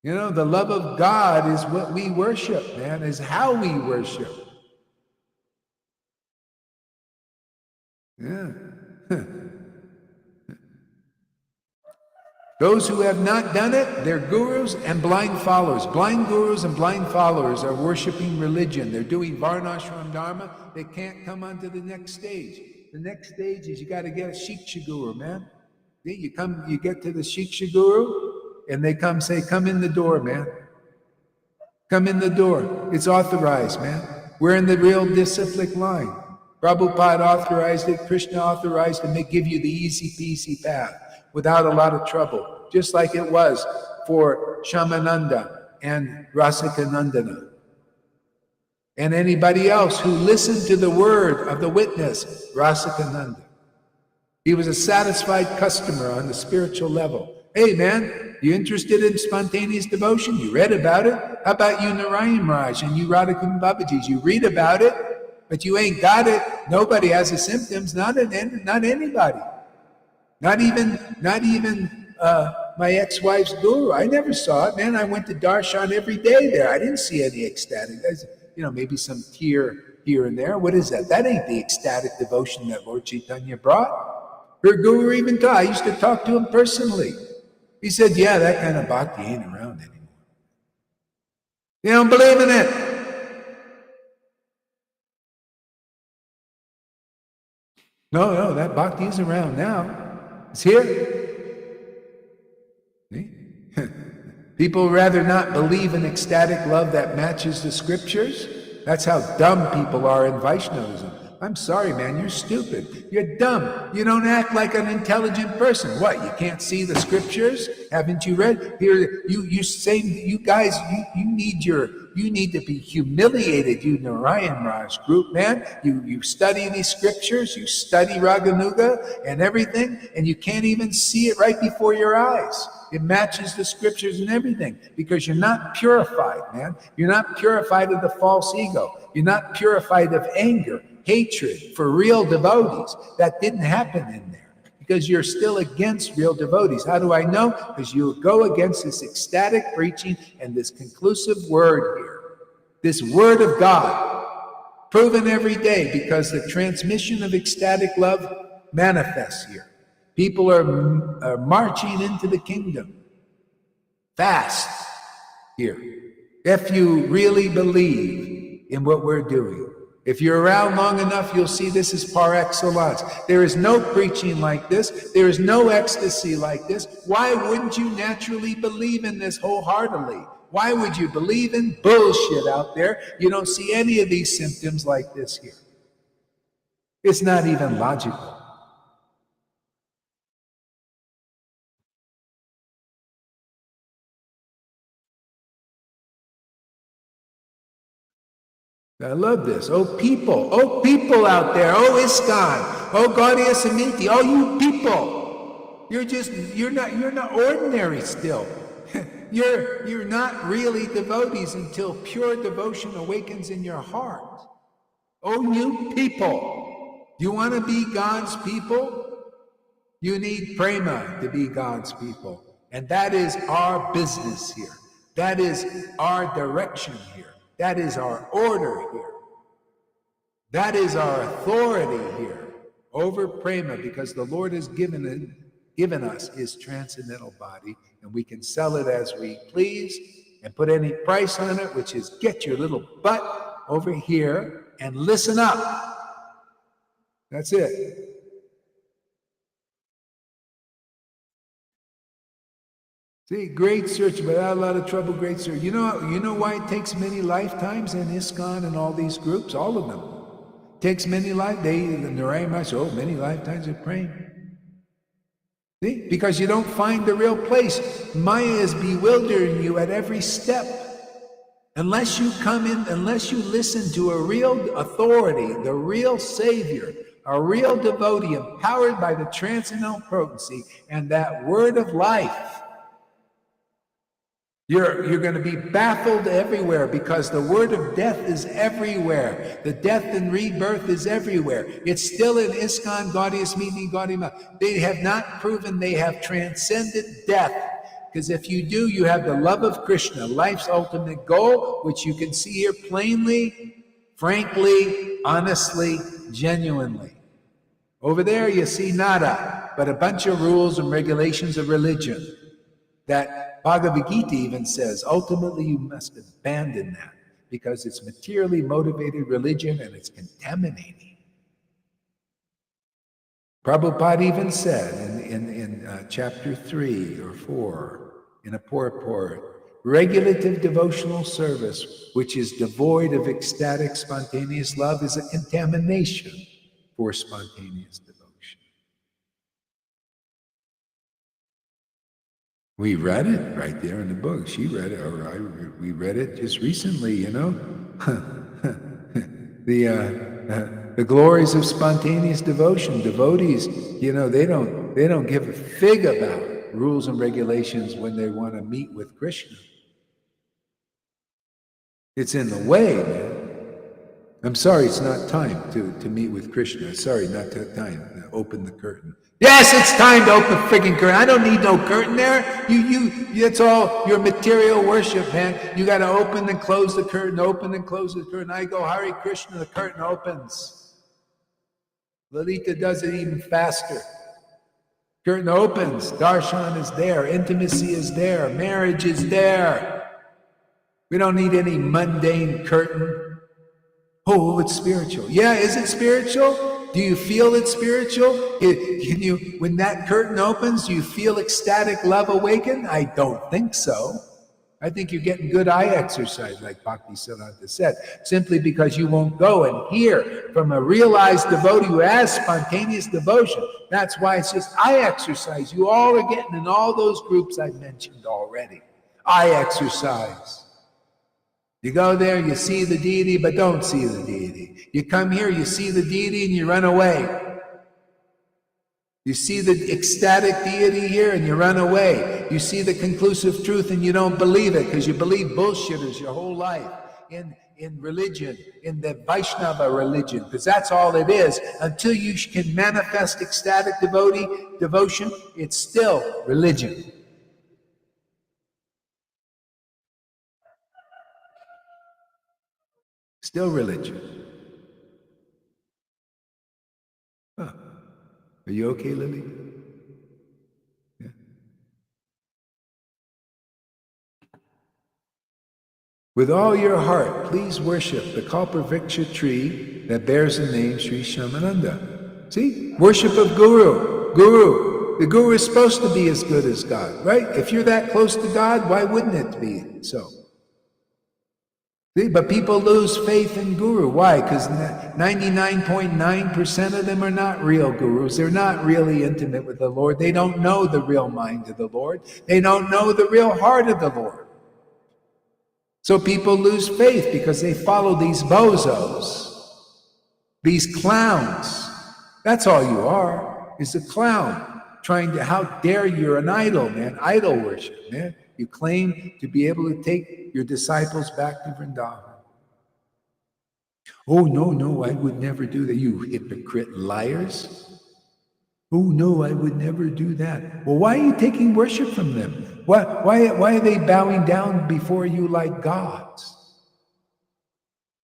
You know, the love of God is what we worship, man, is how we worship. Yeah. Those who have not done it, they're gurus and blind followers. Blind gurus and blind followers are worshiping religion. They're doing Varnashram Dharma. They can't come on to the next stage. The next stage is you got to get a Shiksha Guru, man. You get to the Shiksha Guru, and they say, come in the door, man. Come in the door. It's authorized, man. We're in the real disciplic line. Prabhupada authorized it. Krishna authorized it. They give you the easy peasy path without a lot of trouble, just like it was for Shamananda and Rasikanandana. And anybody else who listened to the word of the witness, Rasikananda. He was a satisfied customer on the spiritual level. Hey man, you interested in spontaneous devotion? You read about it? How about you Narayan Raj and you Radhakund Babaji? You read about it, but you ain't got it. Nobody has the symptoms, not anybody. Not even my ex-wife's guru. I never saw it, man. I went to Darshan every day there. I didn't see any ecstatic. You know, maybe some tear here and there. What is that? That ain't the ecstatic devotion that Lord Chaitanya brought. Her guru even taught. I used to talk to him personally. He said, yeah, that kind of bhakti ain't around anymore. You don't believe in it. No, that bhakti is around now. It's here. See? People rather not believe in ecstatic love that matches the scriptures. That's how dumb people are in Vaishnavism. I'm sorry, man, you're stupid. You're dumb. You don't act like an intelligent person. What, you can't see the scriptures? Haven't you read? Here, you say, you guys, you need to be humiliated, you Narayan Raj group, man. You study these scriptures, you study Raganuga and everything, and you can't even see it right before your eyes. It matches the scriptures and everything because you're not purified, man. You're not purified of the false ego. You're not purified of anger, hatred for real devotees. That didn't happen in there because you're still against real devotees. How do I know? Because you go against this ecstatic preaching and this conclusive word here. This word of God, proven every day because the transmission of ecstatic love manifests here. People are marching into the kingdom fast here. If you really believe in what we're doing, if you're around long enough, you'll see this is par excellence. There is no preaching like this. There is no ecstasy like this. Why wouldn't you naturally believe in this wholeheartedly? Why would you believe in bullshit out there? You don't see any of these symptoms like this here. It's not even logical. I love this. Oh people out there. Oh ISKCON. Oh Gaudiya Samiti. Oh you people. You're not ordinary still. You're not really devotees until pure devotion awakens in your heart. Oh, you people, do you want to be God's people? You need prema to be God's people. And that is our business here. That is our direction here. That is our order here. That is our authority here over prema, because the Lord has given us his transcendental body, and we can sell it as we please and put any price on it, which is get your little butt over here and listen up. That's it. See, great search, but a lot of trouble, great search. You know why it takes many lifetimes in ISKCON and all these groups? All of them. It takes many lifetimes. The Narayana Maharaj, many lifetimes of praying. See? Because you don't find the real place. Maya is bewildering you at every step. Unless you come in, unless you listen to a real authority, the real Savior, a real devotee empowered by the transcendental potency and that word of life, you're going to be baffled everywhere, because the word of death is everywhere. The death and rebirth is everywhere. It's still in ISKCON, Gaudiya Smriti, Gaudiya. They have not proven they have transcended death. Because if you do, you have the love of Krishna, life's ultimate goal, which you can see here plainly, frankly, honestly, genuinely. Over there you see nada, but a bunch of rules and regulations of religion that Bhagavad Gita even says, ultimately you must abandon that, because it's materially motivated religion and it's contaminating. Prabhupada even said in chapter 3 or 4, in a purport, regulative devotional service, which is devoid of ecstatic spontaneous love, is a contamination for spontaneous devotion. We read it right there in the book. She read it, or we read it just recently, the glories of spontaneous devotion. Devotees, they don't give a fig about rules and regulations when they want to meet with Krishna. It's in the way, man. I'm sorry, it's not time to meet with Krishna. Sorry, not time to open the curtain. Yes, it's time to open the freaking curtain. I don't need no curtain there. That's all your material worship, man. You got to open and close the curtain, open and close the curtain. I go, Hare Krishna, the curtain opens. Lalita does it even faster. Curtain opens, darshan is there, intimacy is there, marriage is there. We don't need any mundane curtain. Oh, it's spiritual. Yeah, is it spiritual? Do you feel it's spiritual? When that curtain opens, do you feel ecstatic love awaken? I don't think so. I think you're getting good eye exercise, like Bhaktisiddhanta said, simply because you won't go and hear from a realized devotee who has spontaneous devotion. That's why it's just eye exercise. You all are getting in all those groups I mentioned already. Eye exercise. You go there, you see the deity, but don't see the deity. You come here, you see the deity, and you run away. You see the ecstatic deity here, and you run away. You see the conclusive truth, and you don't believe it, because you believe bullshitters your whole life in religion, in the Vaishnava religion, because that's all it is. Until you can manifest ecstatic devotion, it's still religion. Still religion. Huh. Are you okay, Lily? Yeah. With all your heart, please worship the Kalpavriksha tree that bears the name Sri Shyamananda. See? Worship of Guru. The Guru is supposed to be as good as God, right? If you're that close to God, why wouldn't it be so? See? But people lose faith in Guru. Why? Because 99.9% of them are not real gurus. They're not really intimate with the Lord. They don't know the real mind of the Lord. They don't know the real heart of the Lord. So people lose faith because they follow these bozos, these clowns. That's all you are, is a clown trying to, how dare you're an idol, man, idol worship, man. You claim to be able to take your disciples back to Vrindavan. Oh, no, no, I would never do that. You hypocrite liars. Oh, no, I would never do that. Well, why are you taking worship from them? Why are they bowing down before you like gods?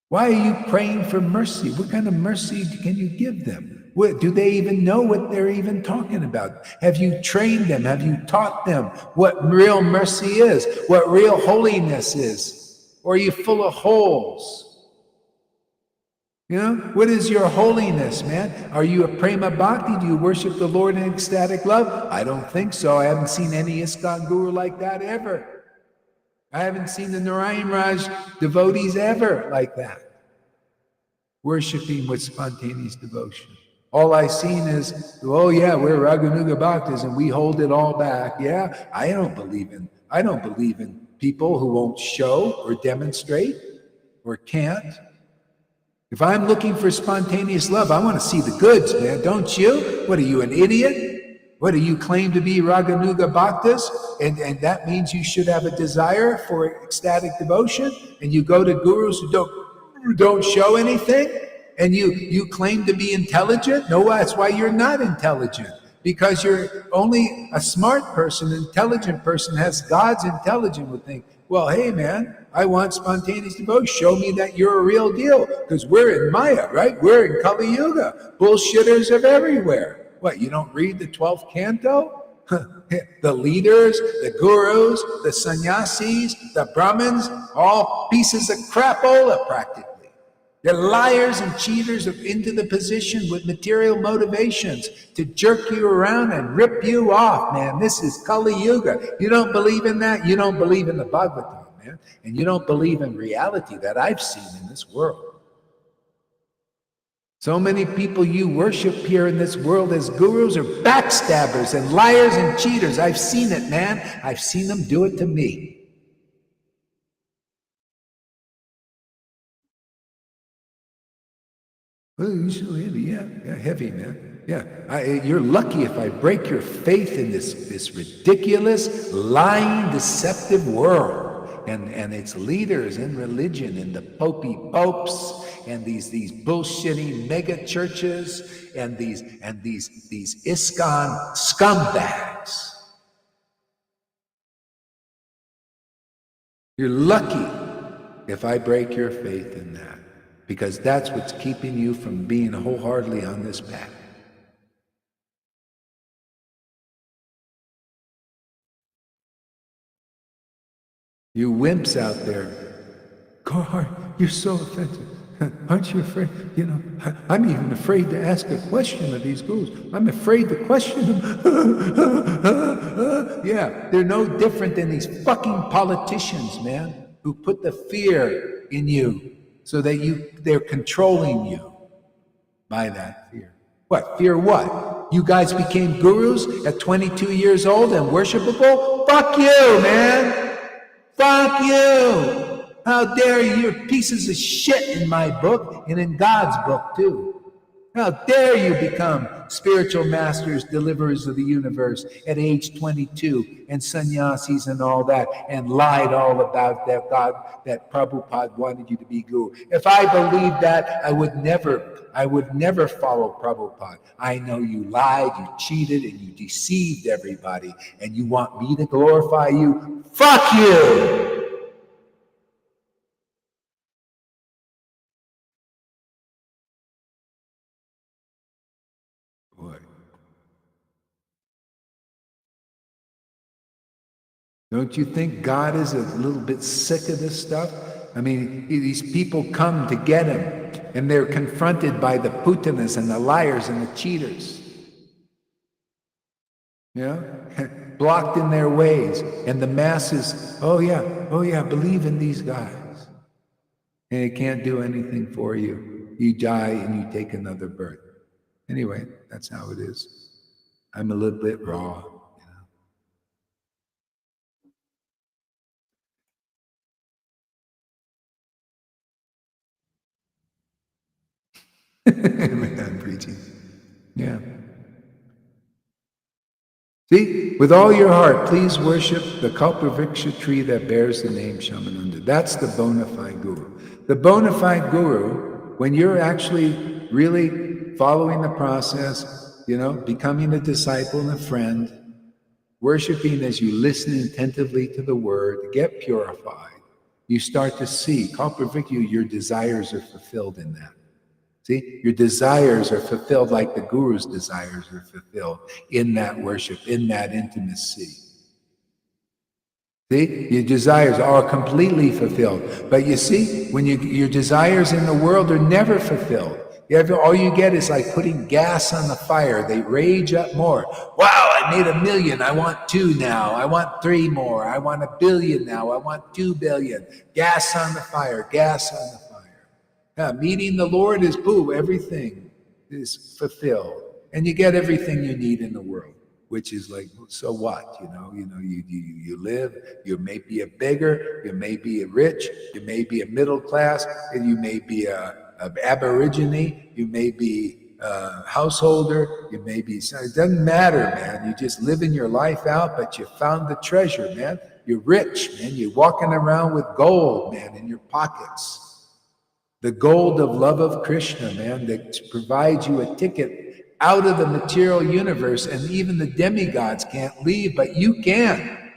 Why are you praying for mercy? What kind of mercy can you give them? Do they even know what they're even talking about? Have you trained them? Have you taught them what real mercy is? What real holiness is? Or are you full of holes? You know, what is your holiness, man? Are you a prema bhakti? Do you worship the Lord in ecstatic love? I don't think so. I haven't seen any ISKCON guru like that ever. I haven't seen the Narayan Raj devotees ever like that, worshiping with spontaneous devotion. All I've seen is, oh yeah, we're Raganuga Bhaktas and we hold it all back. Yeah, I don't believe in people who won't show or demonstrate or can't. If I'm looking for spontaneous love, I want to see the goods, man, don't you? What are you, an idiot? What do you claim to be Raganuga Bhaktas? And that means you should have a desire for ecstatic devotion, and you go to gurus who don't show anything, and you claim to be intelligent? No, that's why you're not intelligent. Because you're only a smart person, an intelligent person has God's intelligence would think, well, hey man, I want spontaneous devotion. Show me that you're a real deal. Because we're in Maya, right? We're in Kali Yuga. Bullshitters are everywhere. What, you don't read the 12th canto? The leaders, the gurus, the sannyasis, the Brahmins, all pieces of crapola practically. They're liars and cheaters into the position with material motivations to jerk you around and rip you off, man. This is Kali Yuga. You don't believe in that? You don't believe in the Bhagavatam, man. And you don't believe in reality that I've seen in this world. So many people you worship here in this world as gurus are backstabbers and liars and cheaters. I've seen it, man. I've seen them do it to me. Oh, you so heavy, yeah, heavy, man. Yeah, you're lucky if I break your faith in this ridiculous, lying, deceptive world, and its leaders in religion, and the popes, and these bullshitting mega churches, and these ISKCON scumbags. You're lucky if I break your faith in that. Because that's what's keeping you from being wholeheartedly on this path. You wimps out there, Carhart, you're so offensive. Aren't you afraid? You know, I'm even afraid to ask a question of these gurus. I'm afraid to question them. Yeah, they're no different than these fucking politicians, man, who put the fear in you. So that they're controlling you by that fear. What? Fear what? You guys became gurus at 22 years old and worshipable? Fuck you, man! Fuck you! How dare you? You're pieces of shit in my book and in God's book too. How dare you become spiritual masters, deliverers of the universe at age 22 and sannyasis and all that, and lied all about that God, that Prabhupada wanted you to be guru. If I believed that, I would never follow Prabhupada. I know you lied, you cheated, and you deceived everybody, and you want me to glorify you? Fuck you! Boy. Don't you think God is a little bit sick of this stuff? I mean, these people come to get him, and they're confronted by the putanas and the liars and the cheaters. You know? Blocked in their ways. And the masses, oh yeah, believe in these guys. And it can't do anything for you. You die and you take another birth. Anyway, that's how it is. I'm a little bit raw. I'm preaching. Yeah. See, with all your heart, please worship the Kalpavriksha tree that bears the name Shamananda. That's the bona fide guru. The bona fide guru when you're actually really following the process, becoming a disciple and a friend, worshiping as you listen attentively to the word, get purified, you start to see, your desires are fulfilled in that. See, your desires are fulfilled like the Guru's desires are fulfilled in that worship, in that intimacy. See, your desires are completely fulfilled. But you see, when your desires in the world are never fulfilled. All you get is like putting gas on the fire. They rage up more. Wow, I made 1 million. I want 2 now. I want 3 more. I want 1 billion now. I want 2 billion. Gas on the fire. Gas on the fire. Yeah, meeting the Lord is everything is fulfilled. And you get everything you need in the world. Which is like, so what? You live, you may be a beggar, you may be a rich, you may be a middle class, and you may be a aborigine, you may be a householder, you may be, it doesn't matter, man. You just living your life out, but you found the treasure, man. You're rich, man. You're walking around with gold, man, in your pockets. The gold of love of Krishna, man, that provides you a ticket out of the material universe, and even the demigods can't leave, but you can.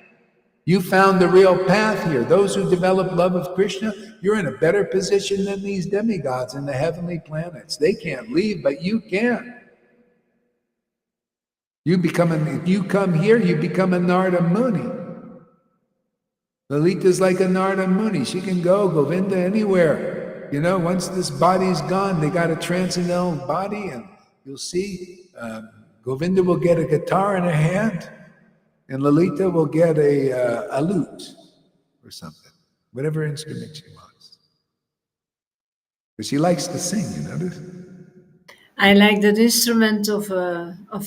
You found the real path here. Those who develop love of Krishna, you're in a better position than these demigods in the heavenly planets. They can't leave, but you can. If you come here, you become a Narada Muni. Lalita's like a Narada Muni. She can go Govinda anywhere. Once this body's gone, they got a transcendental body, and you'll see Govinda will get a guitar in her hand, and Lalita will get a lute or something, whatever instrument she wants. But she likes to sing, you notice? I like that instrument of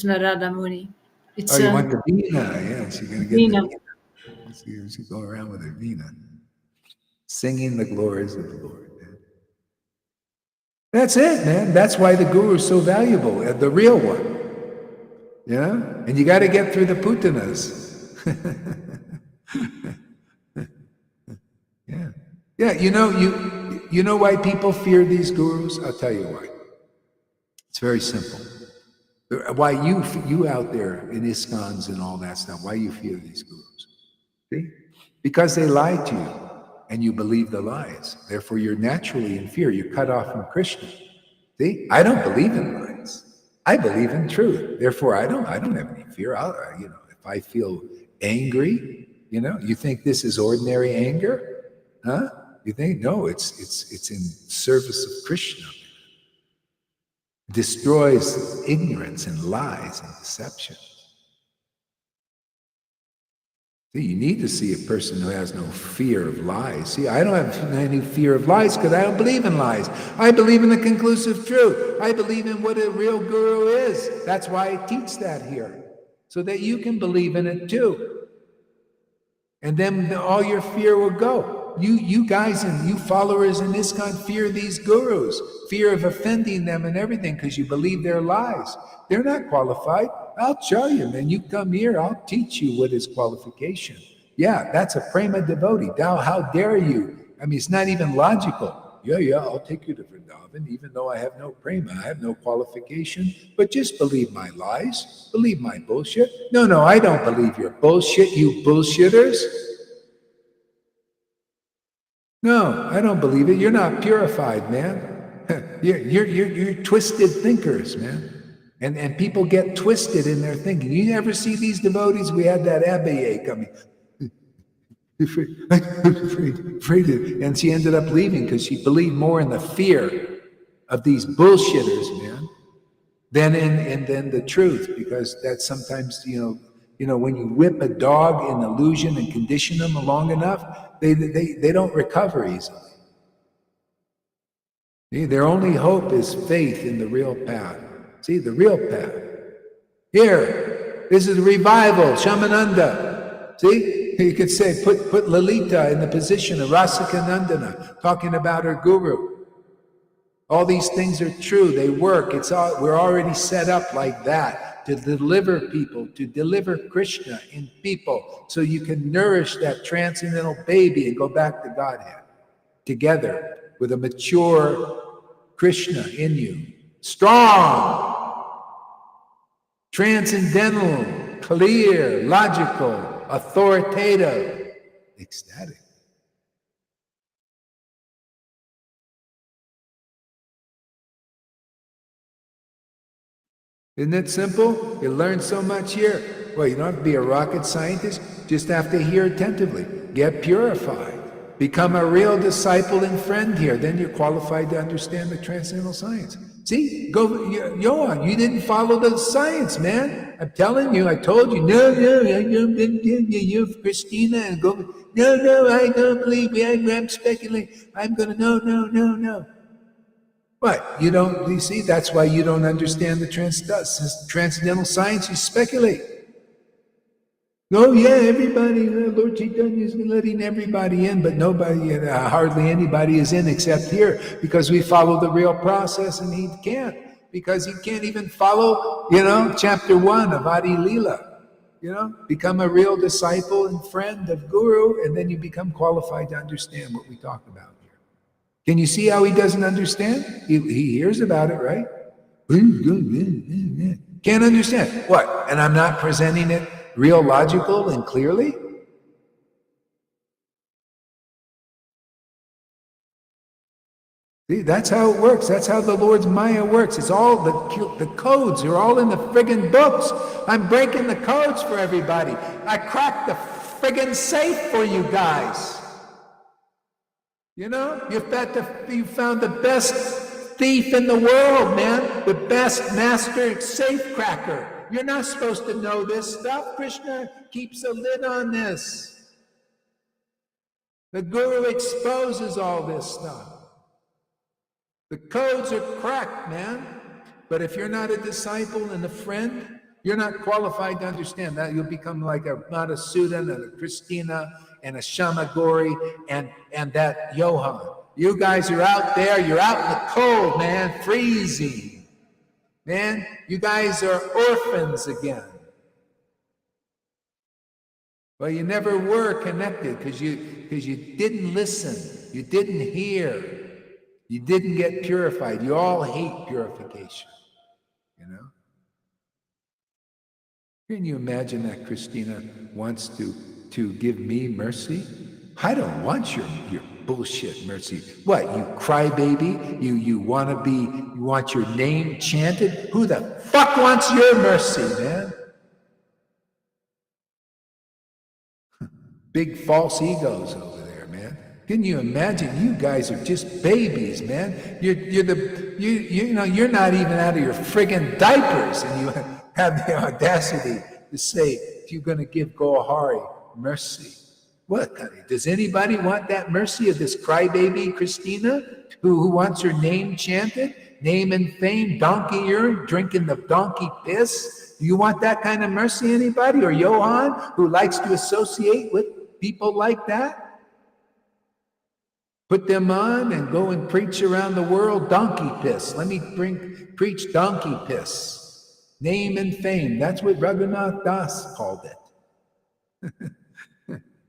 Narada Muni. It's you want the veena? Yeah, she's gonna get veena. The veena. She go around with her veena, singing the glories of the Lord. That's it, man. That's why the Guru is so valuable, the real one. And you got to get through the putanas. Yeah. You know why people fear these gurus? I'll tell you why. It's very simple. Why you out there in ISKCONs and all that stuff, why you fear these gurus? See? Because they lied to you. And you believe the lies. Therefore, you're naturally in fear. You're cut off from Krishna. See, I don't believe in lies. I believe in truth. Therefore, I don't have any fear. If I feel angry, you think this is ordinary anger, huh? You think no, it's in service of Krishna. Destroys ignorance and lies and deception. See, you need to see a person who has no fear of lies. See, I don't have any fear of lies because I don't believe in lies. I believe in the conclusive truth. I believe in what a real guru is. That's why I teach that here, so that you can believe in it too. And then all your fear will go. You guys and you followers in ISKCON fear these gurus, fear of offending them and everything because you believe their lies. They're not qualified. I'll show you, man. You come here, I'll teach you what is qualification. Yeah, that's a prema devotee. Now, how dare you? I mean, it's not even logical. Yeah, I'll take you to Vrindavan, even though I have no prema, I have no qualification. But just believe my lies, believe my bullshit. No, I don't believe your bullshit, you bullshitters. No, I don't believe it. You're not purified, man. You're twisted thinkers, man. And people get twisted in their thinking. You never see these devotees? We had that Abaye coming. Afraid. And she ended up leaving because she believed more in the fear of these bullshitters, man, than the truth. Because that's sometimes, when you whip a dog in illusion and condition them long enough, they don't recover easily. See, their only hope is faith in the real path. See, the real path. Here, this is revival, Shamananda. See, you could say, put Lalita in the position of Rasika Nandana, talking about her guru. All these things are true, they work. We're already set up like that to deliver people, to deliver Krishna in people, so you can nourish that transcendental baby and go back to Godhead together with a mature Krishna in you. Strong, transcendental, clear, logical, authoritative, ecstatic. Isn't it simple? You learn so much here. Well, you don't have to be a rocket scientist. Just have to hear attentively. Get purified. Become a real disciple and friend here. Then you're qualified to understand the transcendental science. See? Go, Johan, you didn't follow the science, man. I'm telling you, I told you, no, you, Christina, and go, no, I don't believe me. I'm speculating. I'm going to, no. What? You see, that's why you don't understand the transcendental science. You speculate. Oh, yeah, everybody, Lord Chaitanya is letting everybody in, but nobody, hardly anybody is in except here, because we follow the real process and he can't, because he can't even follow, chapter 1 of Adi Leela. Become a real disciple and friend of Guru, and then you become qualified to understand what we talk about. Can you see how he doesn't understand? He hears about it, right? Can't understand. What? And I'm not presenting it real logical and clearly? See, that's how it works. That's how the Lord's Maya works. It's all, the codes are all in the friggin' books. I'm breaking the codes for everybody. I cracked the friggin' safe for you guys. You found the best thief in the world, man. The best master safe cracker. You're not supposed to know this stuff. Krishna keeps a lid on this. The Guru exposes all this stuff. The codes are cracked, man. But if you're not a disciple and a friend, you're not qualified to understand that. You'll become like a Madhusudan and a Christina and a Shamagori and that Johan. You guys are out there. You're out in the cold, man, freezing. Man, you guys are orphans again. Well, you never were connected because you didn't listen. You didn't hear. You didn't get purified. You all hate purification. Can you imagine that Christina wants to give me mercy? I don't want your bullshit mercy. What, you crybaby? You want your name chanted? Who the fuck wants your mercy, man? Big false egos over there, man. Can you imagine? You guys are just babies, man. You're not even out of your friggin' diapers, and you have the audacity to say if you're going to give Gohari mercy. What? Does anybody want that mercy of this crybaby Christina who wants her name chanted? Name and fame, donkey urine, drinking the donkey piss? Do you want that kind of mercy, anybody? Or Johan, who likes to associate with people like that? Put them on and go and preach around the world donkey piss. Let me preach donkey piss. Name and fame. That's what Raghunath Das called it.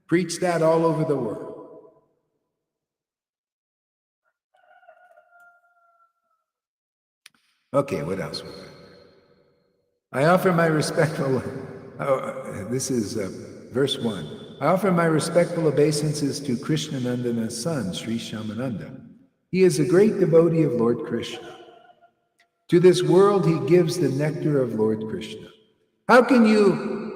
Preach that all over the world. Okay, what else? I offer my respectful, this is verse 1. I offer my respectful obeisances to Krishnanandana's son, Sri Shyamananda. He is a great devotee of Lord Krishna. To this world he gives the nectar of Lord Krishna. How can you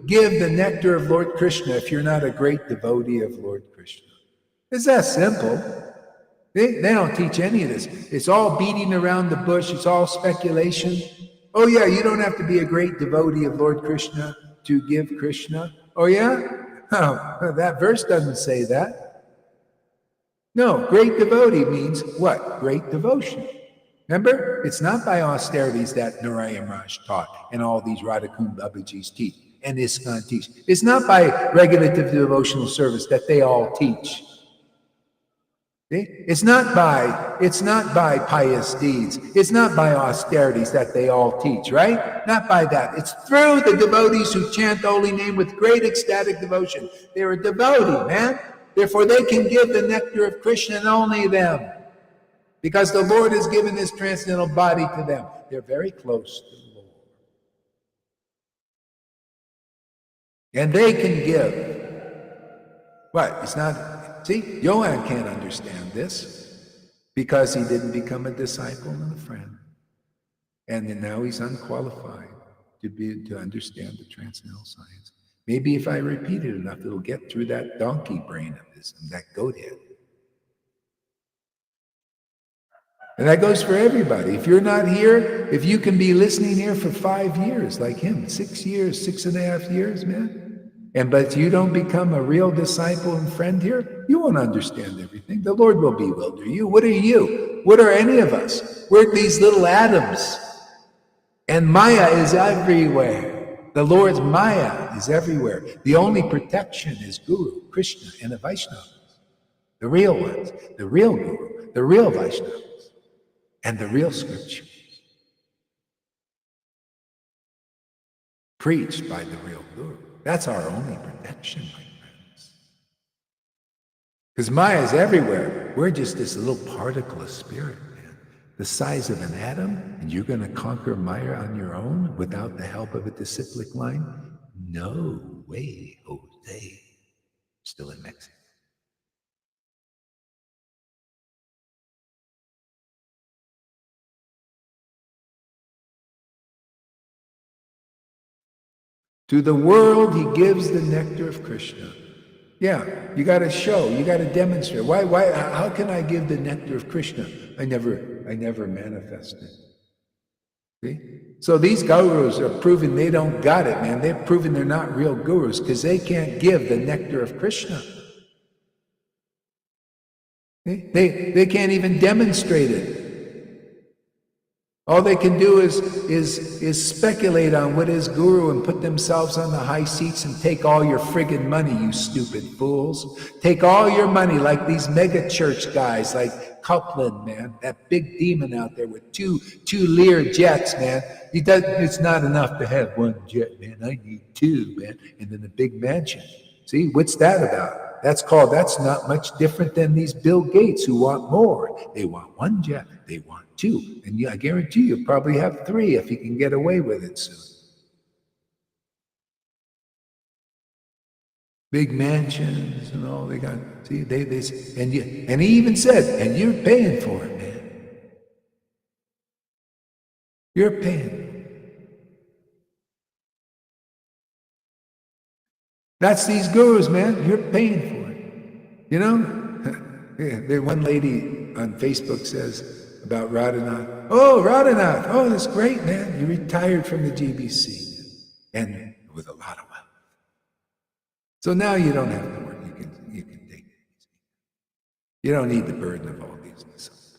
give the nectar of Lord Krishna if you're not a great devotee of Lord Krishna? It's that simple. They don't teach any of this. It's all beating around the bush. It's all speculation. Oh yeah, you don't have to be a great devotee of Lord Krishna to give Krishna. Oh yeah? Oh, that verse doesn't say that. No, great devotee means what? Great devotion. Remember, it's not by austerities that Narayan Raj taught and all these Radhakund Babajis teach and ISKCON teach. It's not by regulative devotional service that they all teach. See? It's not by pious deeds. It's not by austerities that they all teach, right? Not by that. It's through the devotees who chant the holy name with great ecstatic devotion. They're a devotee, man. Therefore, they can give the nectar of Krishna and only them. because the Lord has given his transcendental body to them. They're very close to the Lord. And they can give. What? It's not, see, Johann can't understand this because he didn't become a disciple and a friend. And then now he's unqualified to understand the transcendental science. Maybe if I repeat it enough, it'll get through that donkey brain of his, that goat head. And that goes for everybody. If you're not here, if you can be listening here for 5 years like him, 6 years, 6.5 years, man, but you don't become a real disciple and friend here, you won't understand everything. The Lord will bewilder you. What are you? What are any of us? We're these little atoms. And Maya is everywhere. The Lord's Maya is everywhere. The only protection is Guru, Krishna, and the Vaishnavas. The real ones, the real Guru, the real Vaishnavas, and the real scriptures. Preached by the real Guru. That's our only protection, my friends. Because Maya is everywhere. We're just this little particle of spirit, man. The size of an atom, and you're going to conquer Maya on your own without the help of a disciplic line? No way, Jose. Still in Mexico. To the world, he gives the nectar of Krishna. Yeah, you got to show, you got to demonstrate. Why? How can I give the nectar of Krishna? I never manifested. See? So these gurus are proving they don't got it, man. They're proving they're not real gurus because they can't give the nectar of Krishna. See? They can't even demonstrate it. All they can do is speculate on what is Guru and put themselves on the high seats and take all your friggin' money, you stupid fools. Take all your money like these mega church guys like Copeland, man, that big demon out there with two Lear jets, man. It's not enough to have one jet, man. I need two, man. And then a big mansion. See, what's that about? That's not much different than these Bill Gates who want more. They want one jet, they want two. And I guarantee you'll probably have three if he can get away with it soon. Big mansions and all they got. See, and he even said, and you're paying for it, man. You're paying. That's these gurus, man. You're paying for it. You know? One lady on Facebook says about Radhanath, oh, Radhanath, oh, that's great, man. You retired from the GBC and with a lot of wealth. So now you don't have to work. You can take it easy. You don't need the burden of all these disciples.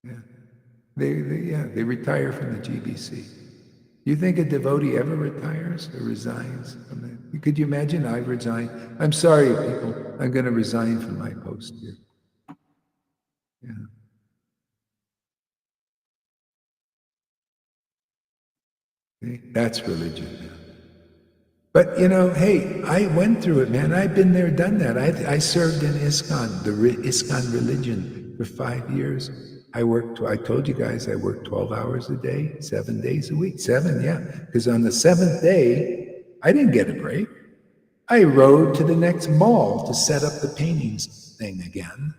Yeah. They retire from the GBC. You think a devotee ever retires or resigns from that? Could you imagine I resign? I'm sorry, people. I'm going to resign from my post here. Yeah. See? That's religion, man. But, hey, I went through it, man. I've been there, done that. I served in ISKCON, the ISKCON religion, for 5 years. I told you guys I worked 12 hours a day, 7 days a week. 7, yeah. Because on the 7th day, I didn't get a break. I rode to the next mall to set up the paintings thing again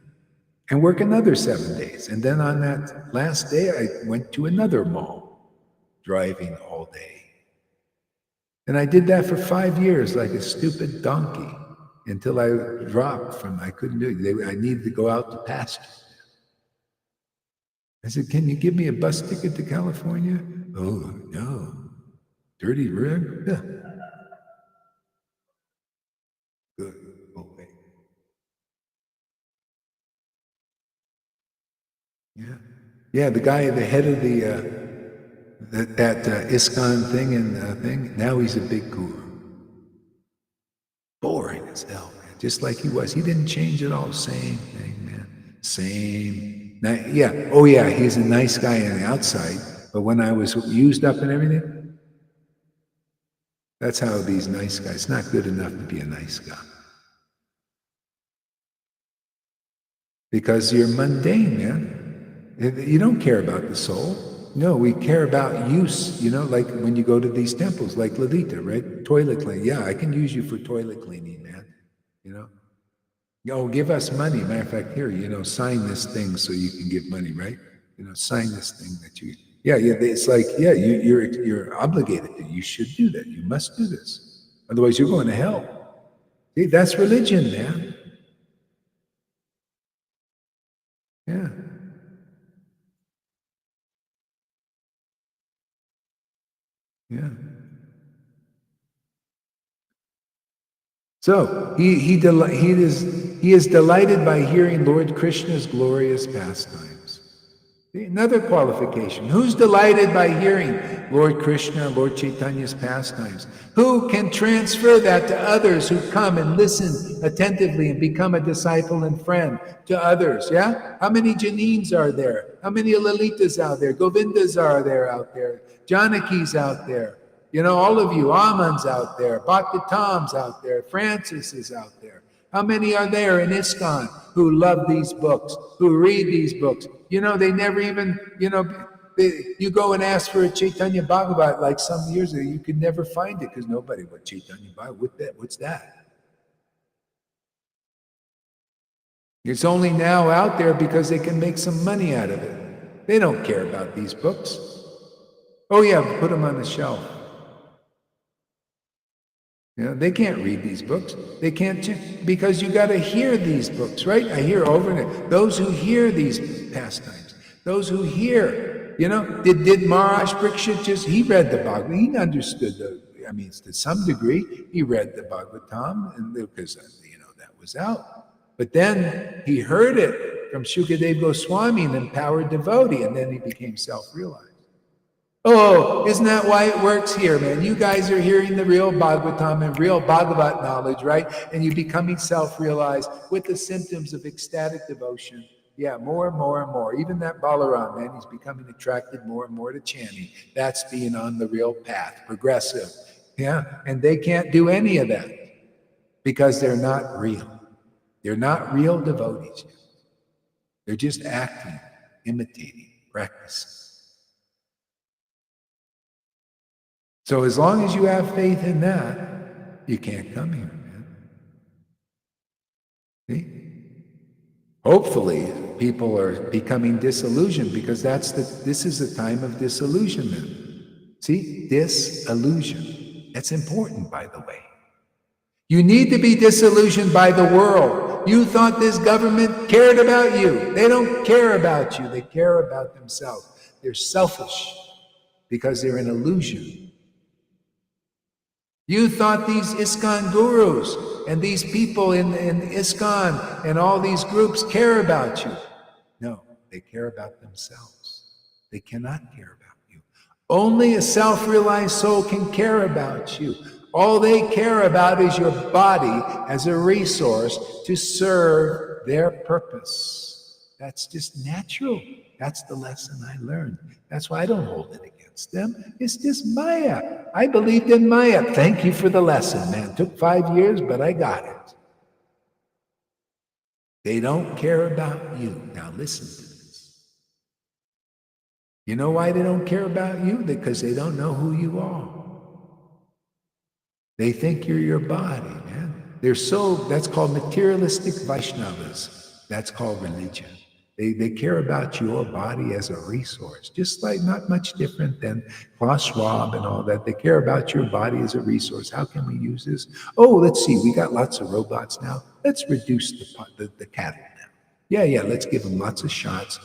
and work another 7 days. And then on that last day, I went to another mall, driving all day. And I did that for 5 years like a stupid donkey until I dropped from, I couldn't do it. I needed to go out to pasture. I said, can you give me a bus ticket to California? Oh, no. Dirty rig? Yeah. Good. Okay. Yeah. Yeah, the guy at the head of that ISKCON thing and now he's a big guru. Boring as hell, man. Just like he was. He didn't change at all. Same thing, man. Same. Yeah. Oh, yeah. He's a nice guy on the outside, but when I was used up and everything, that's how these nice guys. It's not good enough to be a nice guy. because you're mundane, man. You don't care about the soul. No, we care about use, like when you go to these temples, like Lalita, right? Toilet cleaning. Yeah, I can use you for toilet cleaning, man. Oh, give us money. Matter of fact, here, sign this thing so you can give money, right? Sign this thing that you. Yeah. It's like, yeah, you're obligated. You should do that. You must do this. Otherwise, you're going to hell. See, that's religion, man. Yeah. Yeah. So he is delighted by hearing Lord Krishna's glorious pastimes. See, another qualification. Who's delighted by hearing Lord Krishna, Lord Chaitanya's pastimes? Who can transfer that to others who come and listen attentively and become a disciple and friend to others? Yeah? How many Janines are there? How many Lalitas out there? Govindas are there out there? Janakis out there? All of you, Amans out there, Bhakti Toms out there, Francis is out there. How many are there in ISKCON who love these books, who read these books? They never even, you go and ask for a Chaitanya Bhagavat like some years ago, you could never find it because nobody, what Chaitanya Bhagavat, what's that? It's only now out there because they can make some money out of it. They don't care about these books. Oh yeah, put them on the shelf. They can't read these books. They can't, because you got to hear these books, right? I hear over and over. Those who hear these pastimes, those who hear, did Maharaj Parikshit he read the Bhagavad, he understood to some degree, he read the Bhagavatam, and because, that was out. But then he heard it from Shukadev Goswami, an empowered devotee, and then he became self-realized. Oh, isn't that why it works here, man? You guys are hearing the real Bhagavatam and real Bhagavat knowledge, right? And you're becoming self-realized with the symptoms of ecstatic devotion. Yeah, more and more and more. Even that Balaram, man, he's becoming attracted more and more to chanting. That's being on the real path, progressive. Yeah, and they can't do any of that because they're not real. They're not real devotees. They're just acting, imitating, practicing. So as long as you have faith in that, you can't come here, man. See? Hopefully, people are becoming disillusioned because this is a time of disillusionment. See? Disillusion. That's important, by the way. You need to be disillusioned by the world. You thought this government cared about you. They don't care about you. They care about themselves. They're selfish because they're an illusion. You thought these ISKCON gurus and these people in ISKCON and all these groups care about you. No, they care about themselves. They cannot care about you. Only a self-realized soul can care about you. All they care about is your body as a resource to serve their purpose. That's just natural. That's the lesson I learned. That's why I don't hold it against them. It's just Maya. I believed in Maya. Thank you for the lesson, man. Took 5 years, but I got it. They don't care about you. Now listen to this. You know why they don't care about you? Because they don't know who you are. They think you're your body, man. That's called materialistic Vaishnavas. That's called religion. They care about your body as a resource, just like not much different than Klaus Schwab and all that. They care about your body as a resource. How can we use this? Oh, let's see. We got lots of robots now. Let's reduce the cattle now. Yeah, let's give them lots of shots,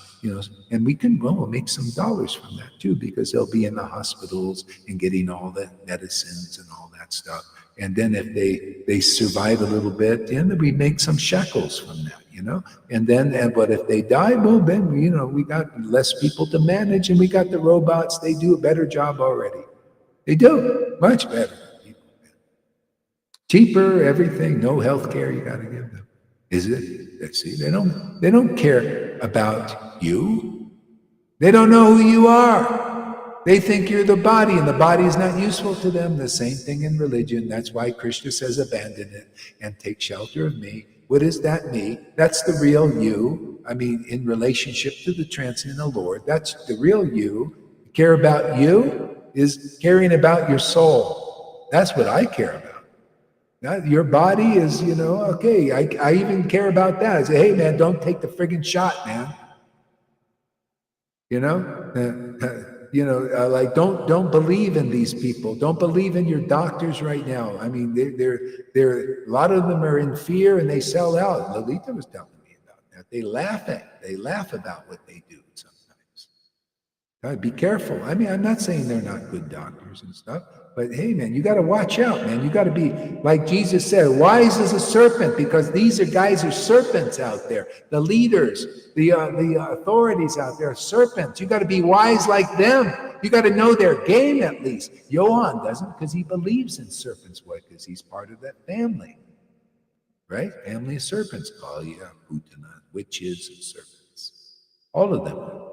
and we can make some dollars from that too, because they'll be in the hospitals and getting all the medicines and all that stuff. And then if they survive a little bit, then we make some shekels from that, but if they die, well, then, we got less people to manage, and we got the robots. They do a better job already. They do much better. Cheaper, everything, no health care you got to give them. Is it? See, they don't care about you. They don't know who you are. They think you're the body, and the body is not useful to them. The same thing in religion. That's why Krishna says, abandon it and take shelter of me. What is that me? That's the real you. I mean, in relationship to the transcendental Lord, that's the real you. Care about you is caring about your soul. That's what I care about. Now, your body is, okay. I even care about that. I say, hey, man, don't take the friggin' shot, man. Like don't believe in these people. Don't believe in your doctors right now. I mean, they're a lot of them are in fear and they sell out. Lolita was telling me about that. They laugh about what they do sometimes. Be careful. I mean, I'm not saying they're not good doctors and stuff, but hey, man, you got to watch out, man. You got to be, like Jesus said, wise as a serpent, because these are guys are serpents out there. The leaders, the authorities out there are serpents. You got to be wise like them. You got to know their game at least. Johann doesn't, because he believes in serpents. Why? Because he's part of that family, right? Family of serpents. Oh yeah, Putana, witches and serpents. All of them.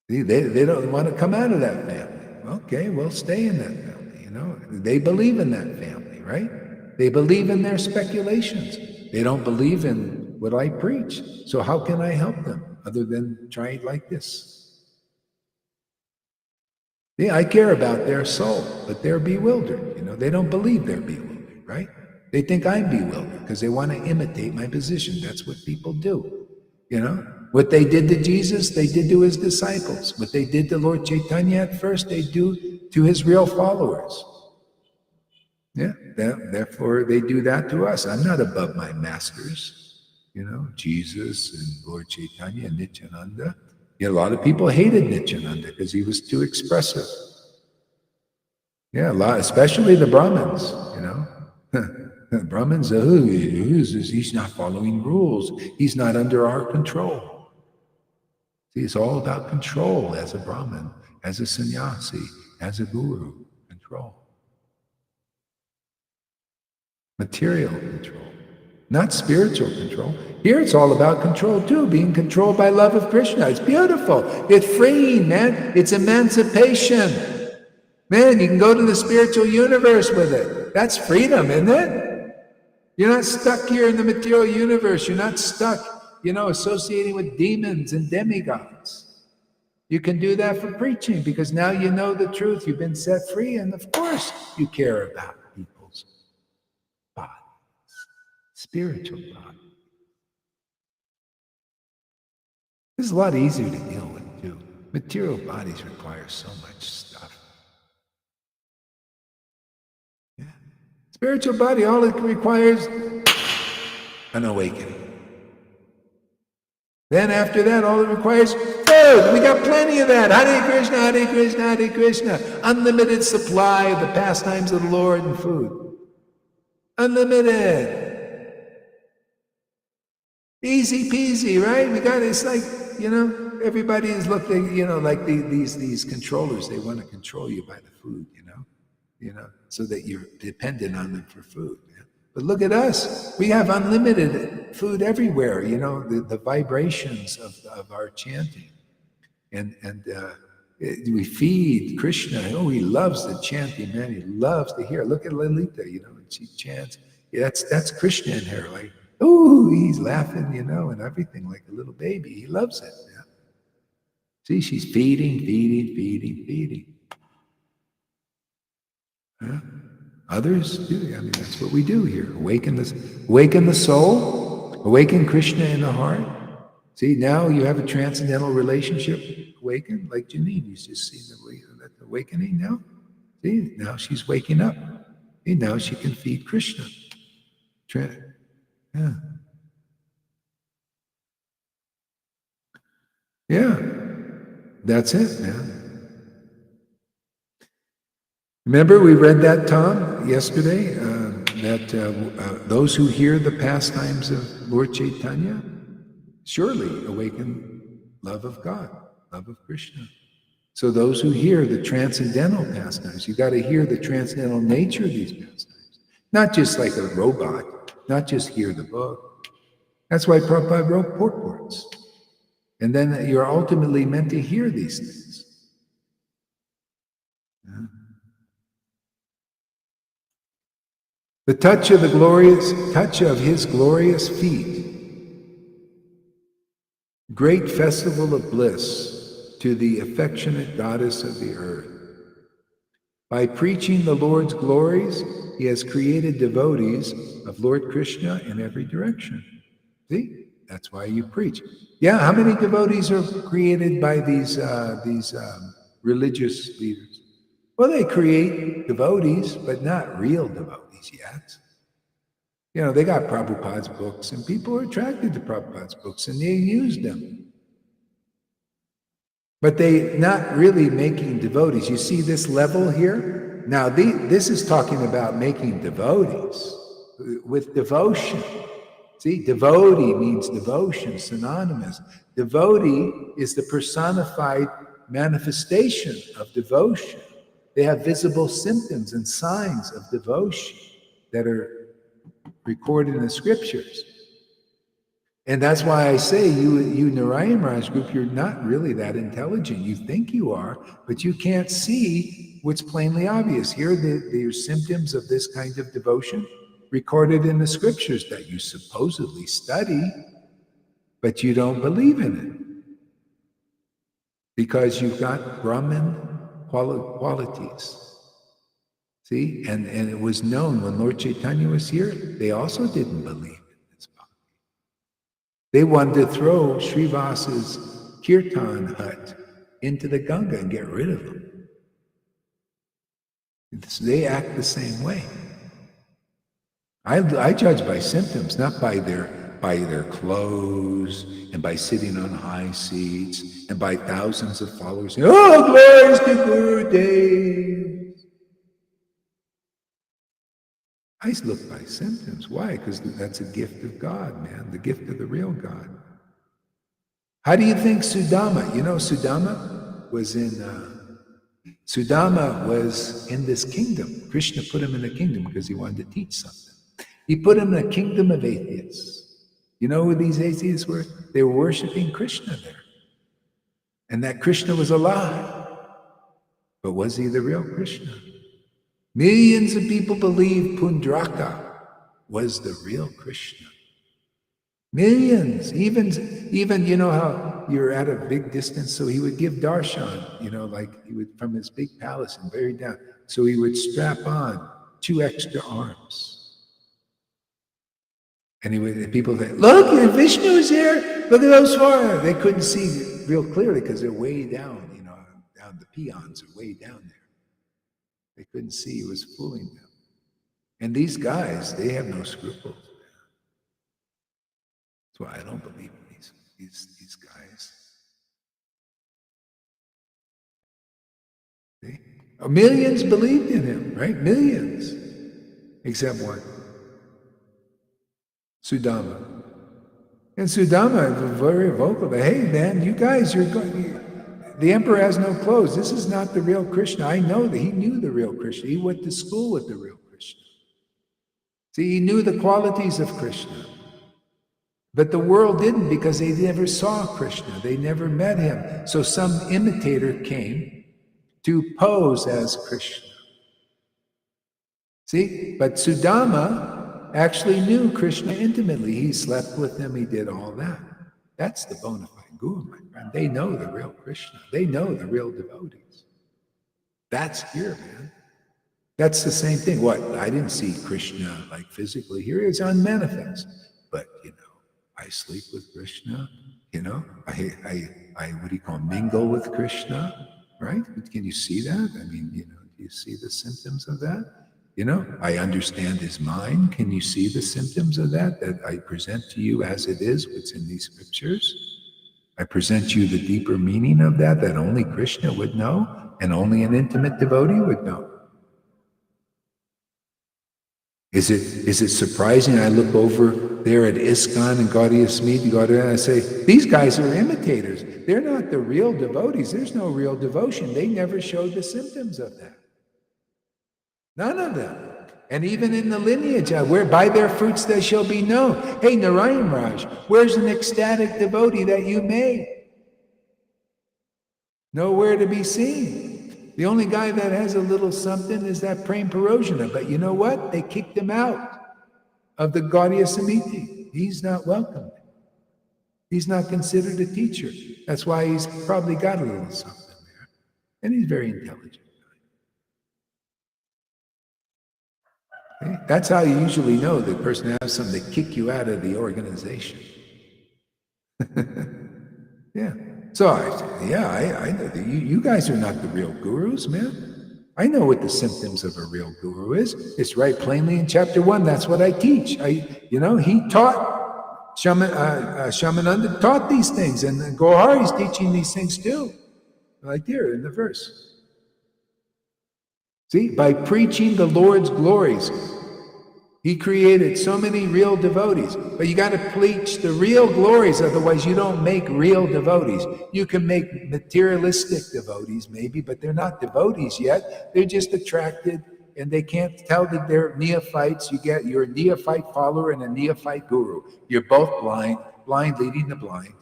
They don't want to come out of that family. Okay, well, stay in that family. They believe in that family, right? They believe in their speculations. They don't believe in what I preach. So how can I help them other than try it like this? Yeah, I care about their soul, but they're bewildered. They don't believe they're bewildered, right? They think I'm bewildered because they want to imitate my position. That's what people do. What they did to Jesus, they did to his disciples. What they did to Lord Chaitanya at first, they do to his real followers. Yeah, therefore they do that to us. I'm not above my masters, Jesus and Lord Chaitanya and Nityananda. A lot of people hated Nityananda because he was too expressive. Yeah, especially the Brahmins, The Brahmins, he's not following rules. He's not under our control. See, it's all about control as a Brahmin, as a sannyasi, as a guru. Control. Material control, not spiritual control. Here it's all about control too, being controlled by love of Krishna. It's beautiful. It's freeing, man. It's emancipation. Man, you can go to the spiritual universe with it. That's freedom, isn't it? You're not stuck here in the material universe. You're not stuck, associating with demons and demigods. You can do that for preaching because now you know the truth. You've been set free, and of course you care about people's bodies, spiritual bodies. This is a lot easier to deal with, too. Material bodies require so much stuff. Yeah. Spiritual body, all it requires, an awakening. Then after that, all it requires, food. We got plenty of that. Hare Krishna, Hare Krishna, Hare Krishna. Unlimited supply of the pastimes of the Lord and food. Unlimited. Easy peasy, right? It's like, everybody is looking, like these controllers. They want to control you by the food, so that you're dependent on them for food. But look at us. We have unlimited food everywhere, the vibrations of our chanting. And we feed Krishna. Oh, he loves the chanting, man. He loves to hear. Look at Lalita, and she chants. Yeah, that's Krishna in her. Like, oh, he's laughing, and everything like a little baby. He loves it. Yeah. See, she's feeding. Huh? Others do. I mean, that's what we do here. Awaken the soul, awaken Krishna in the heart. See, now you have a transcendental relationship awakened, like Janine. You just see the awakening now. See, now she's waking up. See, now she can feed Krishna. Yeah. Yeah. That's it, man. Remember, we read that, Tom, yesterday, that those who hear the pastimes of Lord Chaitanya surely awaken love of God, love of Krishna. So those who hear the transcendental pastimes, you got to hear the transcendental nature of these pastimes, not just like a robot, not just hear the book. That's why Prabhupada wrote purports. And then you're ultimately meant to hear these things. Yeah. The touch of his glorious feet, great festival of bliss to the affectionate goddess of the earth. By preaching the Lord's glories, he has created devotees of Lord Krishna in every direction. See? That's why you preach. Yeah, how many devotees are created by these religious leaders? Well, they create devotees, but not real devotees yet. You know, they got Prabhupada's books, and people are attracted to Prabhupada's books, and they use them. But they're not really making devotees. You see this level here? Now, this is talking about making devotees with devotion. See, devotee means devotion, synonymous. Devotee is the personified manifestation of devotion. They have visible symptoms and signs of devotion that are recorded in the scriptures. And that's why I say you Narayan Raj group, you're not really that intelligent. You think you are, but you can't see what's plainly obvious. Here are the symptoms of this kind of devotion recorded in the scriptures that you supposedly study, but you don't believe in it. Because you've got Brahman qualities. See? And it was known when Lord Chaitanya was here, they also didn't believe in this bhakti. They wanted to throw Srivasa's kirtan hut into the Ganga and get rid of him. They act the same way. I judge by symptoms, not by their clothes and by sitting on high seats and by thousands of followers. Oh, glories to Gurudev. I look by symptoms. Why? Because that's a gift of God, man, the gift of the real God. How do you think Sudama? You know, Sudama was in this kingdom. Krishna put him in a kingdom because he wanted to teach something. He put him in a kingdom of atheists. You know who these atheists were? They were worshiping Krishna there. And that Krishna was alive. But was he the real Krishna? Millions of people believe Pundraka was the real Krishna. Millions. Even you know how you're at a big distance, so he would give darshan, you know, like he would from his big palace and very down. So he would strap on 2 extra arms. And people say, look, Vishnu's here. Look at those 4. They couldn't see real clearly because they're way down, you know, down the peons are way down there. They couldn't see he was fooling them. And these guys, they have no scruples. That's why I don't believe in these guys. See? Millions believed in him, right? Millions. Except one. Sudama. And Sudama was very vocal. Hey, man, you guys, the emperor has no clothes. This is not the real Krishna. I know that he knew the real Krishna. He went to school with the real Krishna. See, he knew the qualities of Krishna. But the world didn't because they never saw Krishna. They never met him. So some imitator came to pose as Krishna. See, but Sudama actually knew Krishna intimately. He slept with him. He did all that. That's the bona fide guru, my friend. They know the real Krishna. They know the real devotees. That's here, man. That's the same thing. What? I didn't see Krishna like physically here. It's unmanifest. But, you know, I sleep with Krishna. You know, I what do you call, mingle with Krishna, right? Can you see that? I mean, you know, do you see the symptoms of that? You know, I understand his mind. Can you see the symptoms of that I present to you as it is, what's in these scriptures? I present you the deeper meaning of that only Krishna would know and only an intimate devotee would know. Is it surprising? I look over there at ISKCON and Gaudiya Smiti, and I say, these guys are imitators. They're not the real devotees. There's no real devotion. They never showed the symptoms of that. None of them. And even in the lineage, where by their fruits they shall be known. Hey, Narayan Raj, where's an ecstatic devotee that you made? Nowhere to be seen. The only guy that has a little something is that Prem Parojana. But you know what? They kicked him out of the Gaudiya Samiti. He's not welcome. He's not considered a teacher. That's why he's probably got a little something there. And he's very intelligent. Okay? That's how you usually know the person has something to kick you out of the organization. Yeah. So I know that you guys are not the real gurus, man. I know what the symptoms of a real guru is. It's right plainly in chapter 1. That's what I teach. He taught Shamananda taught these things, and Gohar is teaching these things too. Right there in the verse. See, by preaching the Lord's glories, he created so many real devotees. But you got to preach the real glories, otherwise you don't make real devotees. You can make materialistic devotees maybe, but they're not devotees yet. They're just attracted, and they can't tell that they're neophytes. You're a neophyte follower and a neophyte guru. You're both blind leading the blind.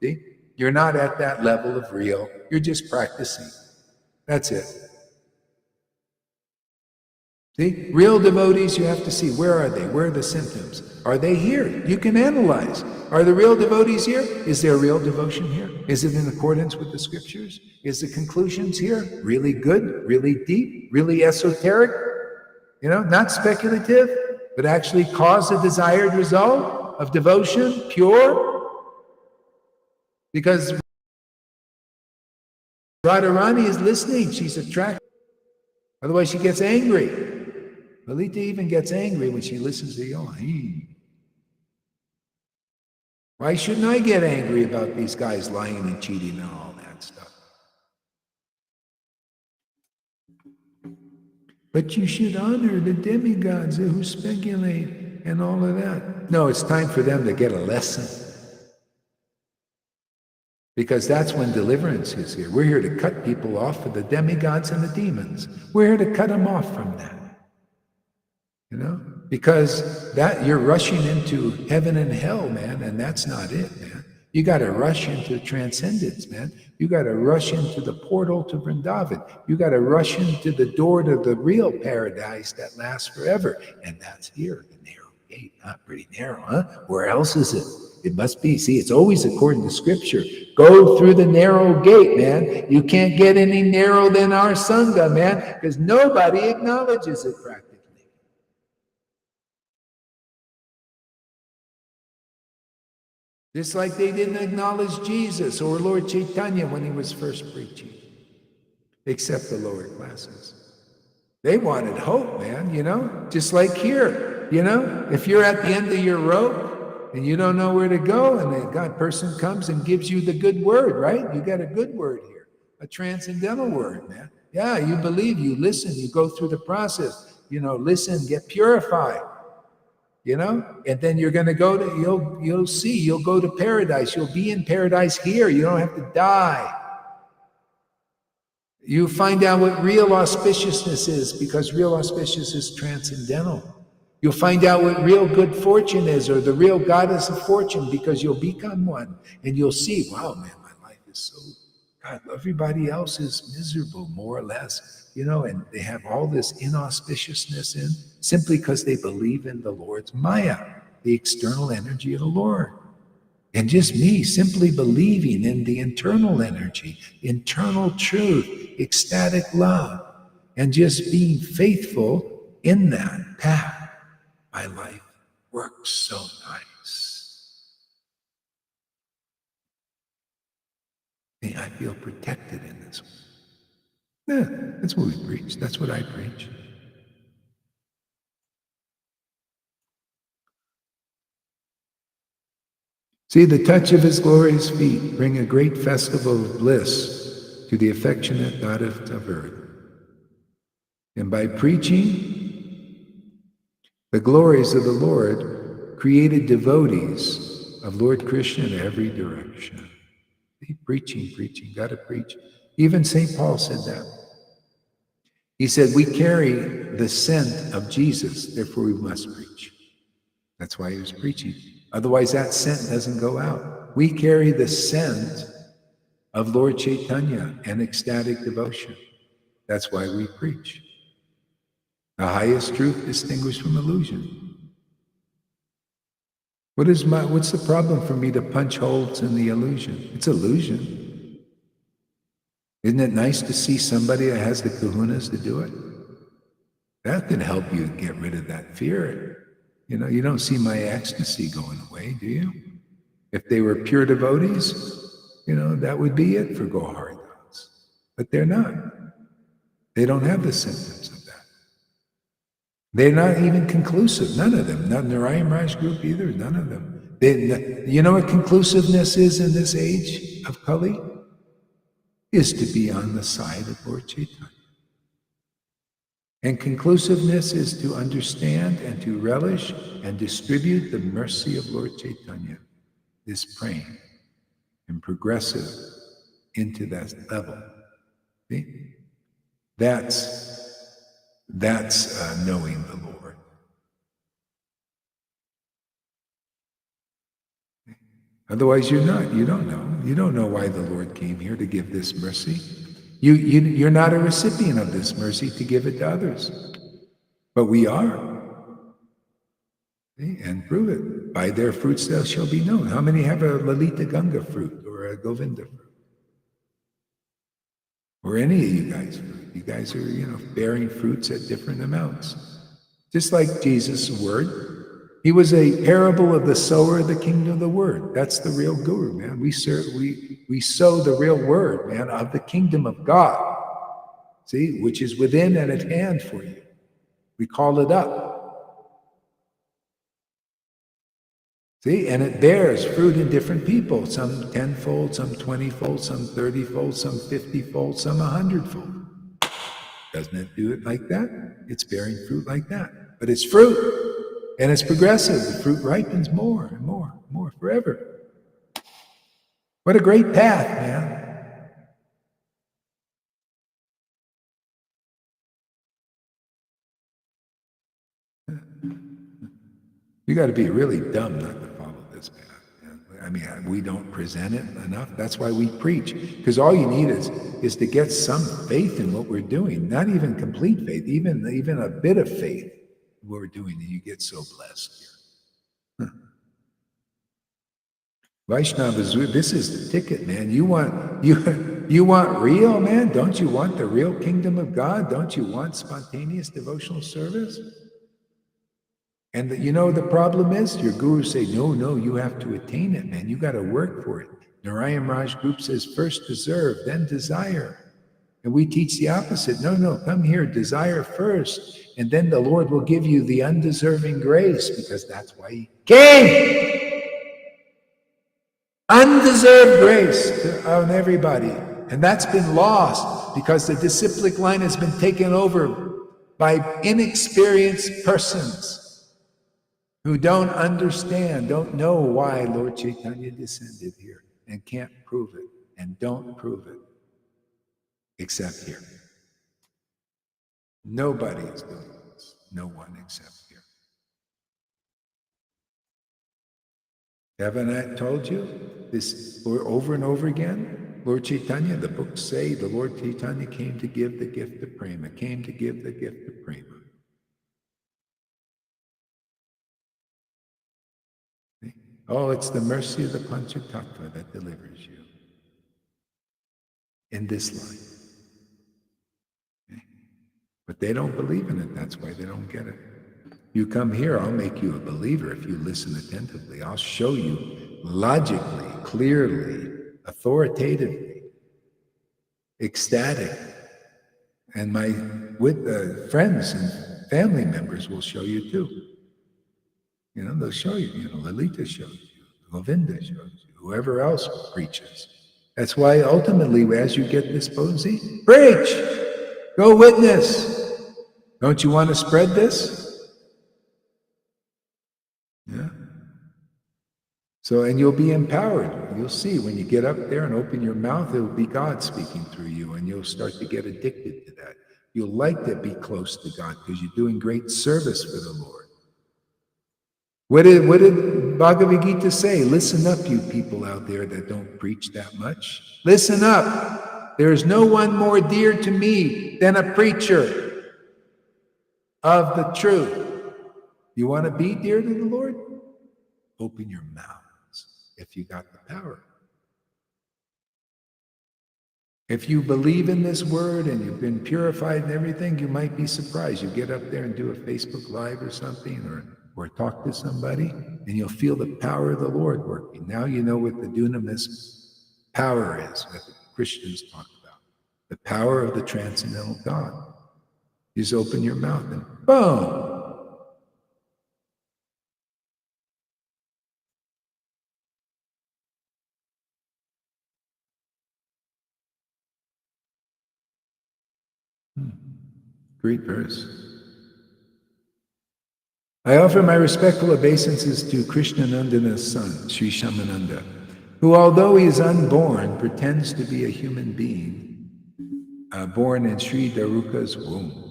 See? You're not at that level of real. You're just practicing. That's it. See, real devotees, you have to see, where are they? Where are the symptoms? Are they here? You can analyze. Are the real devotees here? Is there real devotion here? Is it in accordance with the scriptures? Is the conclusions here really good, really deep, really esoteric? Not speculative, but actually cause the desired result of devotion, pure? Because Radharani is listening, she's attracted. Otherwise she gets angry. Lalita even gets angry when she listens to Yohan. Why shouldn't I get angry about these guys lying and cheating and all that stuff? But you should honor the demigods who speculate and all of that. No, it's time for them to get a lesson. Because that's when deliverance is here. We're here to cut people off of the demigods and the demons. We're here to cut them off from that. Because that you're rushing into heaven and hell, man, and that's not it, man. You got to rush into transcendence, man. You got to rush into the portal to Vrindavan. You got to rush into the door to the real paradise that lasts forever. And that's here, the narrow gate. Not pretty narrow, huh? Where else is it? It must be. See, it's always according to scripture. Go through the narrow gate, man. You can't get any narrower than our Sangha, man, because nobody acknowledges it practically. Just like they didn't acknowledge Jesus or Lord Chaitanya when he was first preaching, except the lower classes. They wanted hope, man, just like here, if you're at the end of your rope and you don't know where to go, and a God person comes and gives you the good word, right? You got a good word here, a transcendental word, man. Yeah, you believe, you listen, you go through the process, listen, get purified. And then you're going to go to, you'll see, you'll go to paradise. You'll be in paradise here. You don't have to die. You find out what real auspiciousness is, because real auspiciousness is transcendental. You'll find out what real good fortune is, or the real goddess of fortune, because you'll become one. And you'll see, wow, man, my life is so, God, everybody else is miserable, more or less. And they have all this inauspiciousness in simply because they believe in the Lord's Maya, the external energy of the Lord. And just me simply believing in the internal energy, internal truth, ecstatic love, and just being faithful in that path. My life works so nice. I feel protected in this way. Yeah, that's what we preach. That's what I preach. See, the touch of his glorious feet bring a great festival of bliss to the affectionate daughters of earth. And by preaching the glories of the Lord, created devotees of Lord Krishna in every direction. See, preaching, gotta preach. Even St. Paul said that. He said, we carry the scent of Jesus, therefore we must preach. That's why he was preaching. Otherwise, that scent doesn't go out. We carry the scent of Lord Chaitanya and ecstatic devotion. That's why we preach. The highest truth distinguished from illusion. What's the problem for me to punch holes in the illusion? It's illusion. Isn't it nice to see somebody that has the kahunas to do it? That can help you get rid of that fear. You don't see my ecstasy going away, do you? If they were pure devotees, that would be it for Goharidas. But they're not. They don't have the symptoms of that. They're not even conclusive. None of them. Not Narayan Raj group either. None of them. You know what conclusiveness is in this age of Kali? Is to be on the side of Lord Chaitanya. And conclusiveness is to understand and to relish and distribute the mercy of Lord Chaitanya, this praying and progressive into that level. See? That's knowing the Lord. Otherwise, you're not. You don't know. You don't know why the Lord came here to give this mercy. You're not a recipient of this mercy to give it to others. But we are. See? And prove it. By their fruits they shall be known. How many have a Lalita Ganga fruit or a Govinda fruit? Or any of you guys fruit. You guys are, bearing fruits at different amounts. Just like Jesus' word. He was a parable of the sower of the kingdom of the word. That's the real guru, man. We sow the real word, man, of the kingdom of God. See, which is within and at hand for you. We call it up. See, and it bears fruit in different people. Some 10-fold, some 20-fold, some 30-fold, some 50-fold, some 100-fold. Doesn't it do it like that? It's bearing fruit like that. But it's fruit. And it's progressive. The fruit ripens more and more and more forever. What a great path, man. You got to be really dumb not to follow this path. I mean, we don't present it enough. That's why we preach. Because all you need is to get some faith in what we're doing. Not even complete faith, even a bit of faith. What we're doing, and you get so blessed here. Vaishnavas, this is the ticket, man. You want real, man? Don't you want the real kingdom of God? Don't you want spontaneous devotional service? And the problem is, your gurus say, no, you have to attain it, man. You got to work for it. Narayan Raj group says, first deserve, then desire. And we teach the opposite. No, come here, desire first. And then the Lord will give you the undeserving grace, because that's why He came. Undeserved grace on everybody. And that's been lost because the disciplic line has been taken over by inexperienced persons who don't understand, don't know why Lord Chaitanya descended here, and can't prove it, and don't prove it, except here. Nobody is doing this. No one except here. Haven't I told you this over and over again? Lord Chaitanya, the books say the Lord Chaitanya came to give the gift of prema, came to give the gift of prema. See? Oh, it's the mercy of the Panchatattva that delivers you in this life. But they don't believe in it. That's why they don't get it. You come here, I'll make you a believer if you listen attentively. I'll show you logically, clearly, authoritatively, ecstatic. And my friends and family members will show you too. They'll show you. Lalita shows you. Govinda shows you. Whoever else preaches. That's why ultimately, as you get this potency, preach! Go witness! Don't you want to spread this? Yeah. So, and you'll be empowered. You'll see when you get up there and open your mouth, it'll be God speaking through you, and you'll start to get addicted to that. You'll like to be close to God because you're doing great service for the Lord. What did Bhagavad Gita say? Listen up, you people out there that don't preach that much. Listen up. There is no one more dear to me than a preacher of the truth. You want to be dear to the Lord? Open your mouths if you got the power. If you believe in this word and you've been purified and everything, you might be surprised. You get up there and do a Facebook Live or something, or talk to somebody, and you'll feel the power of the Lord working. Now you know what the dunamis power is, what the Christians talk about. The power of the transcendental God. You just open your mouth and boom! Great verse. I offer my respectful obeisances to Krishnanandana's son, Sri Shamananda, who, although he is unborn, pretends to be a human being, born in Sri Daruka's womb.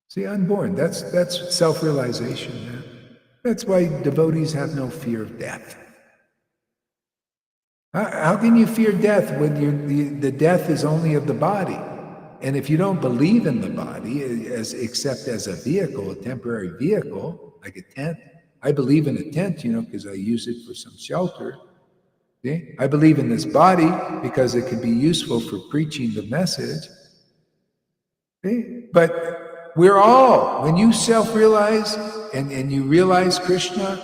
See, unborn, that's self-realization, man. That's why devotees have no fear of death. How can you fear death when the death is only of the body? And if you don't believe in the body, except as a vehicle, a temporary vehicle, like a tent, I believe in a tent, because I use it for some shelter. See? I believe in this body because it can be useful for preaching the message. See? But we're all, when you self-realize and you realize Krishna,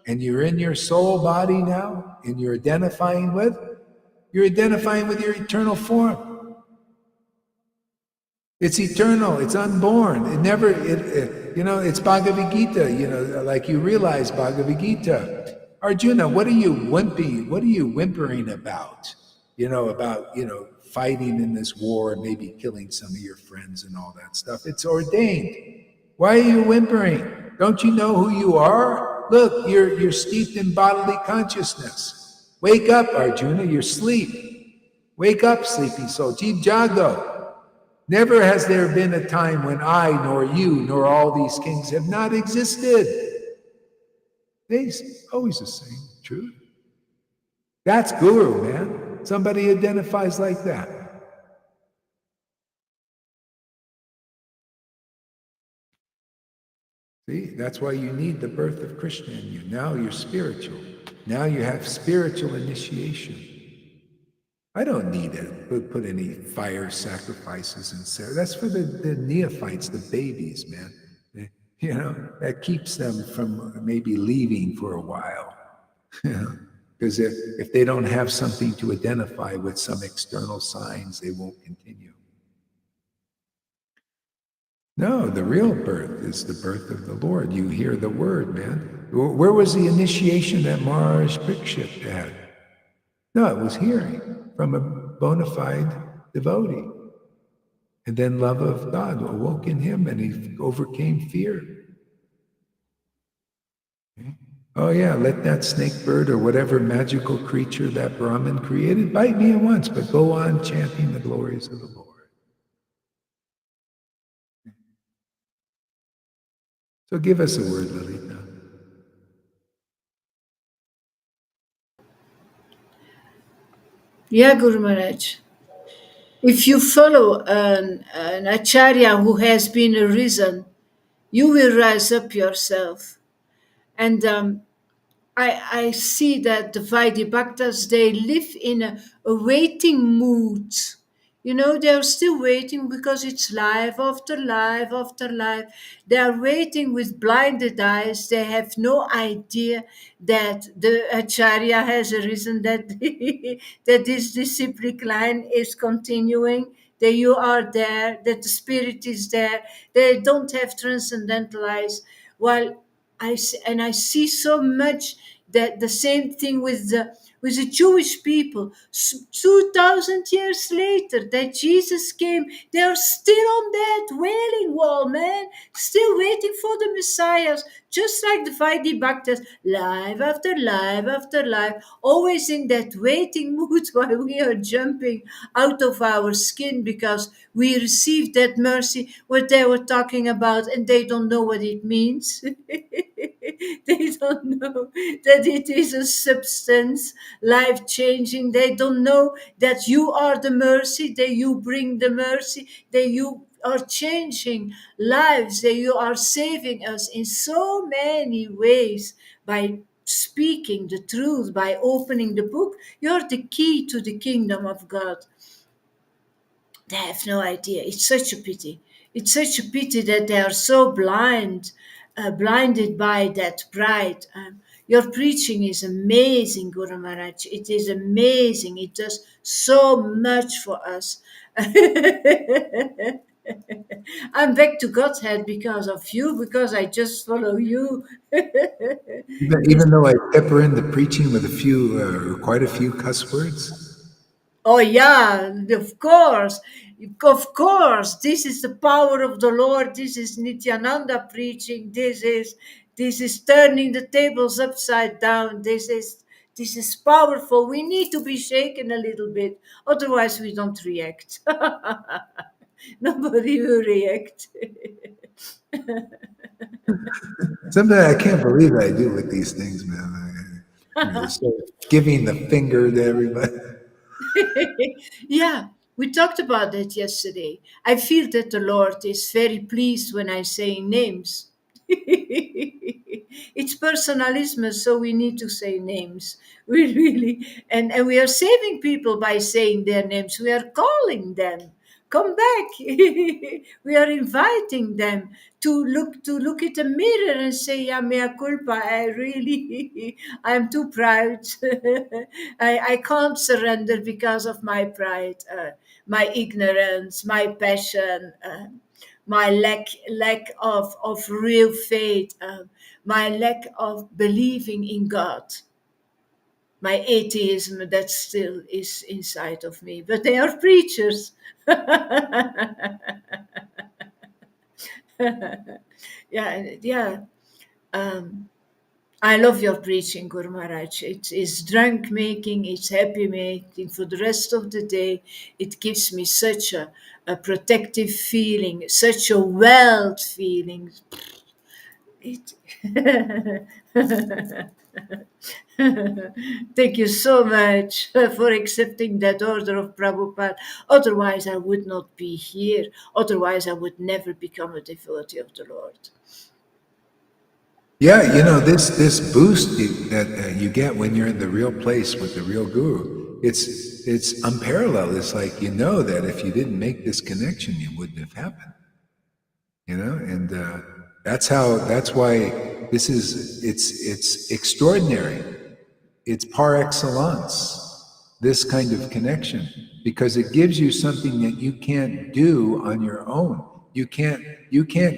and you're in your soul body now, and you're identifying with your eternal form. It's eternal. It's unborn. It's Bhagavad Gita, like you realize Bhagavad Gita. Arjuna, what are you whimpering about? Fighting in this war, maybe killing some of your friends and all that stuff. It's ordained. Why are you whimpering? Don't you know who you are? Look, you're steeped in bodily consciousness. Wake up, Arjuna, you're asleep. Wake up, sleepy soul. Jeev Jago. Never has there been a time when I, nor you, nor all these kings have not existed. It's always the same truth. That's guru, man. Somebody identifies like that. See, that's why you need the birth of Krishna in you. Now you're spiritual. Now you have spiritual initiation. I don't need to put any fire sacrifices in there. That's for the neophytes, the babies, man. That keeps them from maybe leaving for a while. Because if they don't have something to identify with, some external signs, they won't continue. No, the real birth is the birth of the Lord. You hear the word, man. Where was the initiation that Maharaj Parikshit had? No, it was hearing from a bona fide devotee. And then love of God awoke in him and he overcame fear. Okay? Oh yeah, let that snake bird or whatever magical creature that Brahmin created bite me at once, but go on chanting the glories of the Lord. So give us a word, Lalita. Yeah, Guru Maharaj. If you follow an acharya who has been arisen, you will rise up yourself. And I see that the Vaidhi Bhaktas, they live in a waiting mood. They're still waiting because it's life after life after life. They are waiting with blinded eyes. They have no idea that the Acharya has arisen, that, that this disciplic line is continuing, that you are there, that the Spirit is there. They don't have transcendental eyes. While I see so much that the same thing with the Jewish people. 2,000 years later, that Jesus came, they are still on that wailing wall, man, still waiting for the Messiahs, just like the Vaidhi Bhaktas, life after life after life, always in that waiting mood while we are jumping out of our skin because we received that mercy, what they were talking about, and they don't know what it means. They don't know that it is a substance, life changing. They don't know that you are the mercy, that you bring the mercy, that you are changing lives, that you are saving us in so many ways by speaking the truth, by opening the book. You're the key to the kingdom of God. They have no idea. It's such a pity. It's such a pity that they are so blinded by that pride. Your preaching is amazing, Guru Maharaj. It is amazing. It does so much for us. I'm back to Godhead because of you, because I just follow you. Even though I pepper in the preaching with quite a few cuss words. Oh yeah, of course. Of course. This is the power of the Lord. This is Nityananda preaching. This is turning the tables upside down. This is powerful. We need to be shaken a little bit. Otherwise we don't react. Nobody will react. Sometimes I can't believe I do with these things, man. Sort of giving the finger to everybody. Yeah, we talked about that yesterday. I feel that the Lord is very pleased when I say names. It's personalism, so we need to say names. We really, and we are saving people by saying their names. We are calling them. Come back. We are inviting them to look at the mirror and say, "Yeah, mea culpa. I really, I'm too proud. I can't surrender because of my pride, my ignorance, my passion, my lack of real faith, my lack of believing in God, my atheism that still is inside of me." But they are preachers. Yeah, yeah. Um, I love your preaching, Guru Maharaj. It is drunk making, it's happy making for the rest of the day. It gives me such a protective feeling, such a wealth feeling. It Thank you so much for accepting that order of Prabhupada. Otherwise, I would not be here. Otherwise, I would never become a devotee of the Lord. Yeah, this boost that you get when you're in the real place with the real guru, it's unparalleled. It's like that if you didn't make this connection, it wouldn't have happened. And that's why it's extraordinary. It's par excellence, this kind of connection, because it gives you something that you can't do on your own. You can't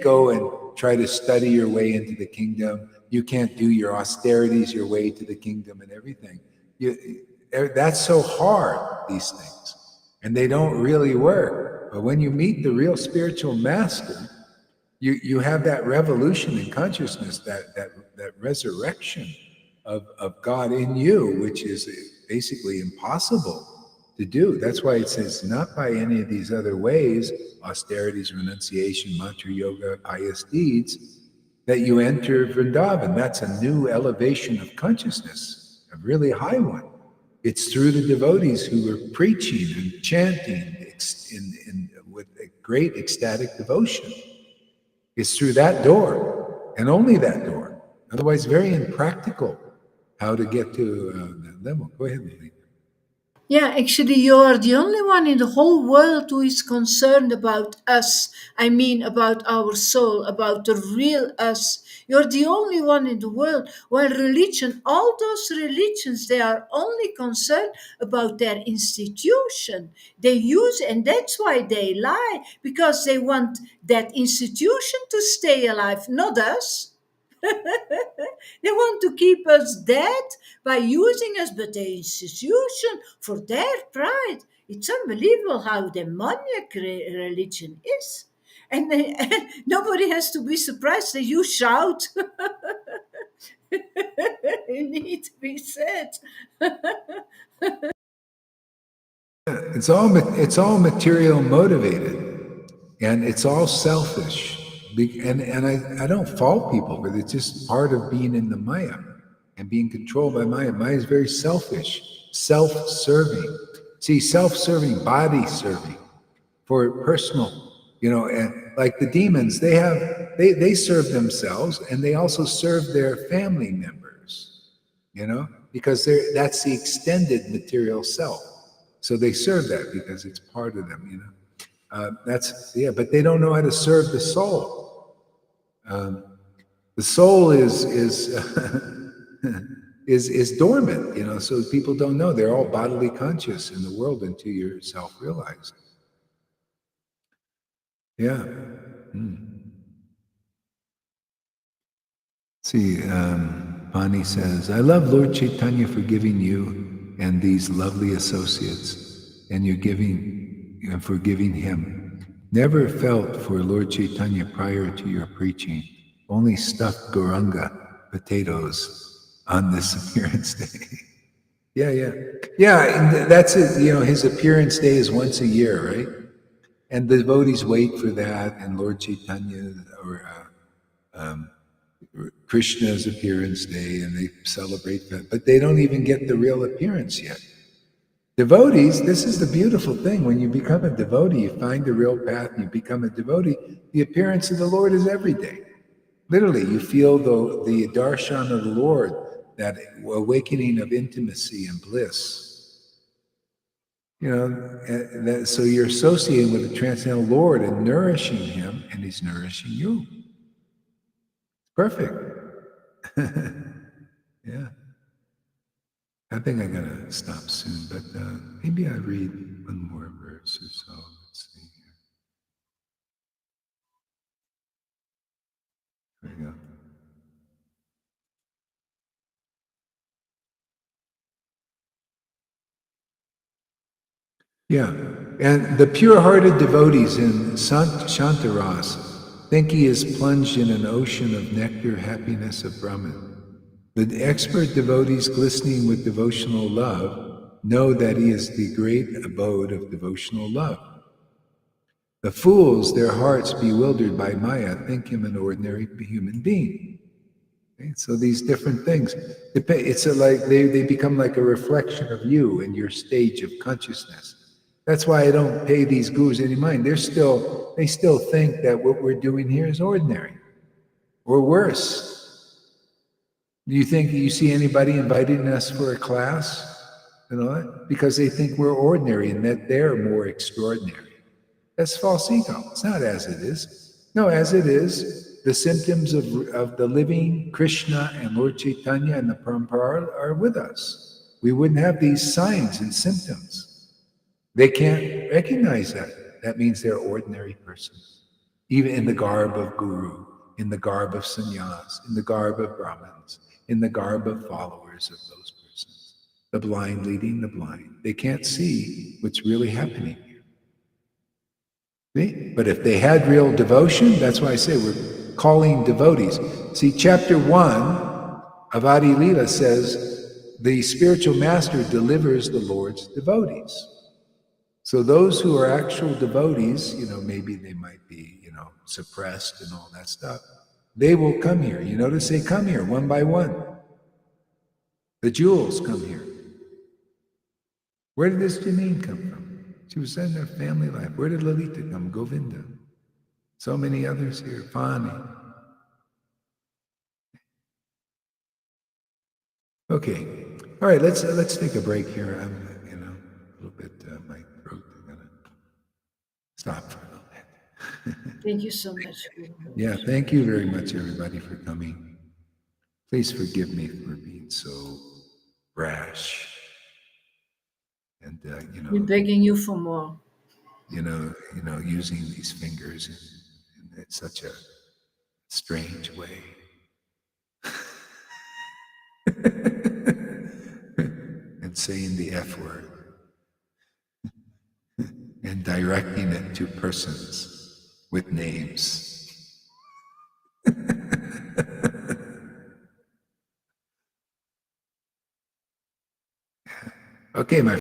go and try to study your way into the kingdom. You can't do your austerities your way to the kingdom and everything. That's so hard, these things, and they don't really work. But when you meet the real spiritual master, you have that revolution in consciousness, that resurrection of God in you, which is basically impossible to do. That's why it says, not by any of these other ways, austerities, renunciation, mantra yoga, pious deeds, that you enter Vrindavan. That's a new elevation of consciousness, a really high one. It's through the devotees who are preaching and chanting with a great ecstatic devotion. It's through that door, and only that door. Otherwise, very impractical how to get to that level. Go ahead, Lily. Yeah, actually, you are the only one in the whole world who is concerned about us. I mean, about our soul, about the real us. You're the only one in the world. While religion, all those religions, they are only concerned about their institution. They use, and that's why they lie, because they want that institution to stay alive, not us. They want to keep us dead by using us, but the institution for their pride. It's unbelievable how demoniac religion is. And, and nobody has to be surprised that you shout. It needs to be said. It's all material motivated, and it's all selfish. And I don't fault people, but it's just part of being in the Maya and being controlled by Maya. Maya is very selfish, self-serving. See, self-serving, body-serving for personal, and like the demons, they serve themselves and they also serve their family members, because that's the extended material self. So they serve that because it's part of them. But they don't know how to serve the soul. The soul is is dormant, so people don't know. They're all bodily conscious in the world until you're self-realized. Yeah. See, Pani says, I love Lord Chaitanya for giving you and these lovely associates, and for giving him. Never felt for Lord Chaitanya prior to your preaching, only stuffed Gauranga potatoes on this appearance day. Yeah. And that's it. His appearance day is once a year, right? And the devotees wait for that, and Lord Chaitanya or Krishna's appearance day, and they celebrate that, but they don't even get the real appearance yet. Devotees, this is the beautiful thing. When you become a devotee, you find the real path, and you become a devotee, the appearance of the Lord is every day. Literally, you feel the darshan of the Lord, that awakening of intimacy and bliss. So you're associating with the transcendental Lord and nourishing him, and he's nourishing you. Perfect. Yeah. I think I'm going to stop soon, but maybe I read one more verse or so. Let's see here. There we go. Yeah. And the pure-hearted devotees in Shantaras think he is plunged in an ocean of nectar, happiness of Brahman. The expert devotees glistening with devotional love know that he is the great abode of devotional love. The fools, their hearts bewildered by Maya, think him an ordinary human being. Okay? So these different things, it's like they become like a reflection of you and your stage of consciousness. That's why I don't pay these gurus any mind. They still think that what we're doing here is ordinary, or worse. Do you think you see anybody inviting us for a class and all that? Because they think we're ordinary and that they're more extraordinary. That's false ego. It's not as it is. No, as it is, the symptoms of the living Krishna and Lord Chaitanya and the Parampara are with us. We wouldn't have these signs and symptoms. They can't recognize that. That means they're ordinary persons. Even in the garb of guru, in the garb of sannyas, in the garb of Brahmins, in the garb of followers of those persons. The blind leading the blind. They can't see what's really happening here. See? But if they had real devotion, that's why I say we're calling devotees. See, chapter 1 of Adi Lila says the spiritual master delivers the Lord's devotees. So those who are actual devotees, maybe they might be, suppressed and all that stuff. They will come here. You notice they come here one by one. The jewels come here. Where did this Janine come from? She was in her family life. Where did Lalita come? Govinda. So many others here. Fani. Okay. All right. Let's take a break here. I'm, a little bit. My throat. I'm gonna stop for a little bit. Thank you so much. Yeah. Thank you very much, everybody, for coming. Please forgive me for being so brash. And We're begging you for more. Using these fingers in such a strange way. And saying the F word. And directing it to persons with names. Okay, my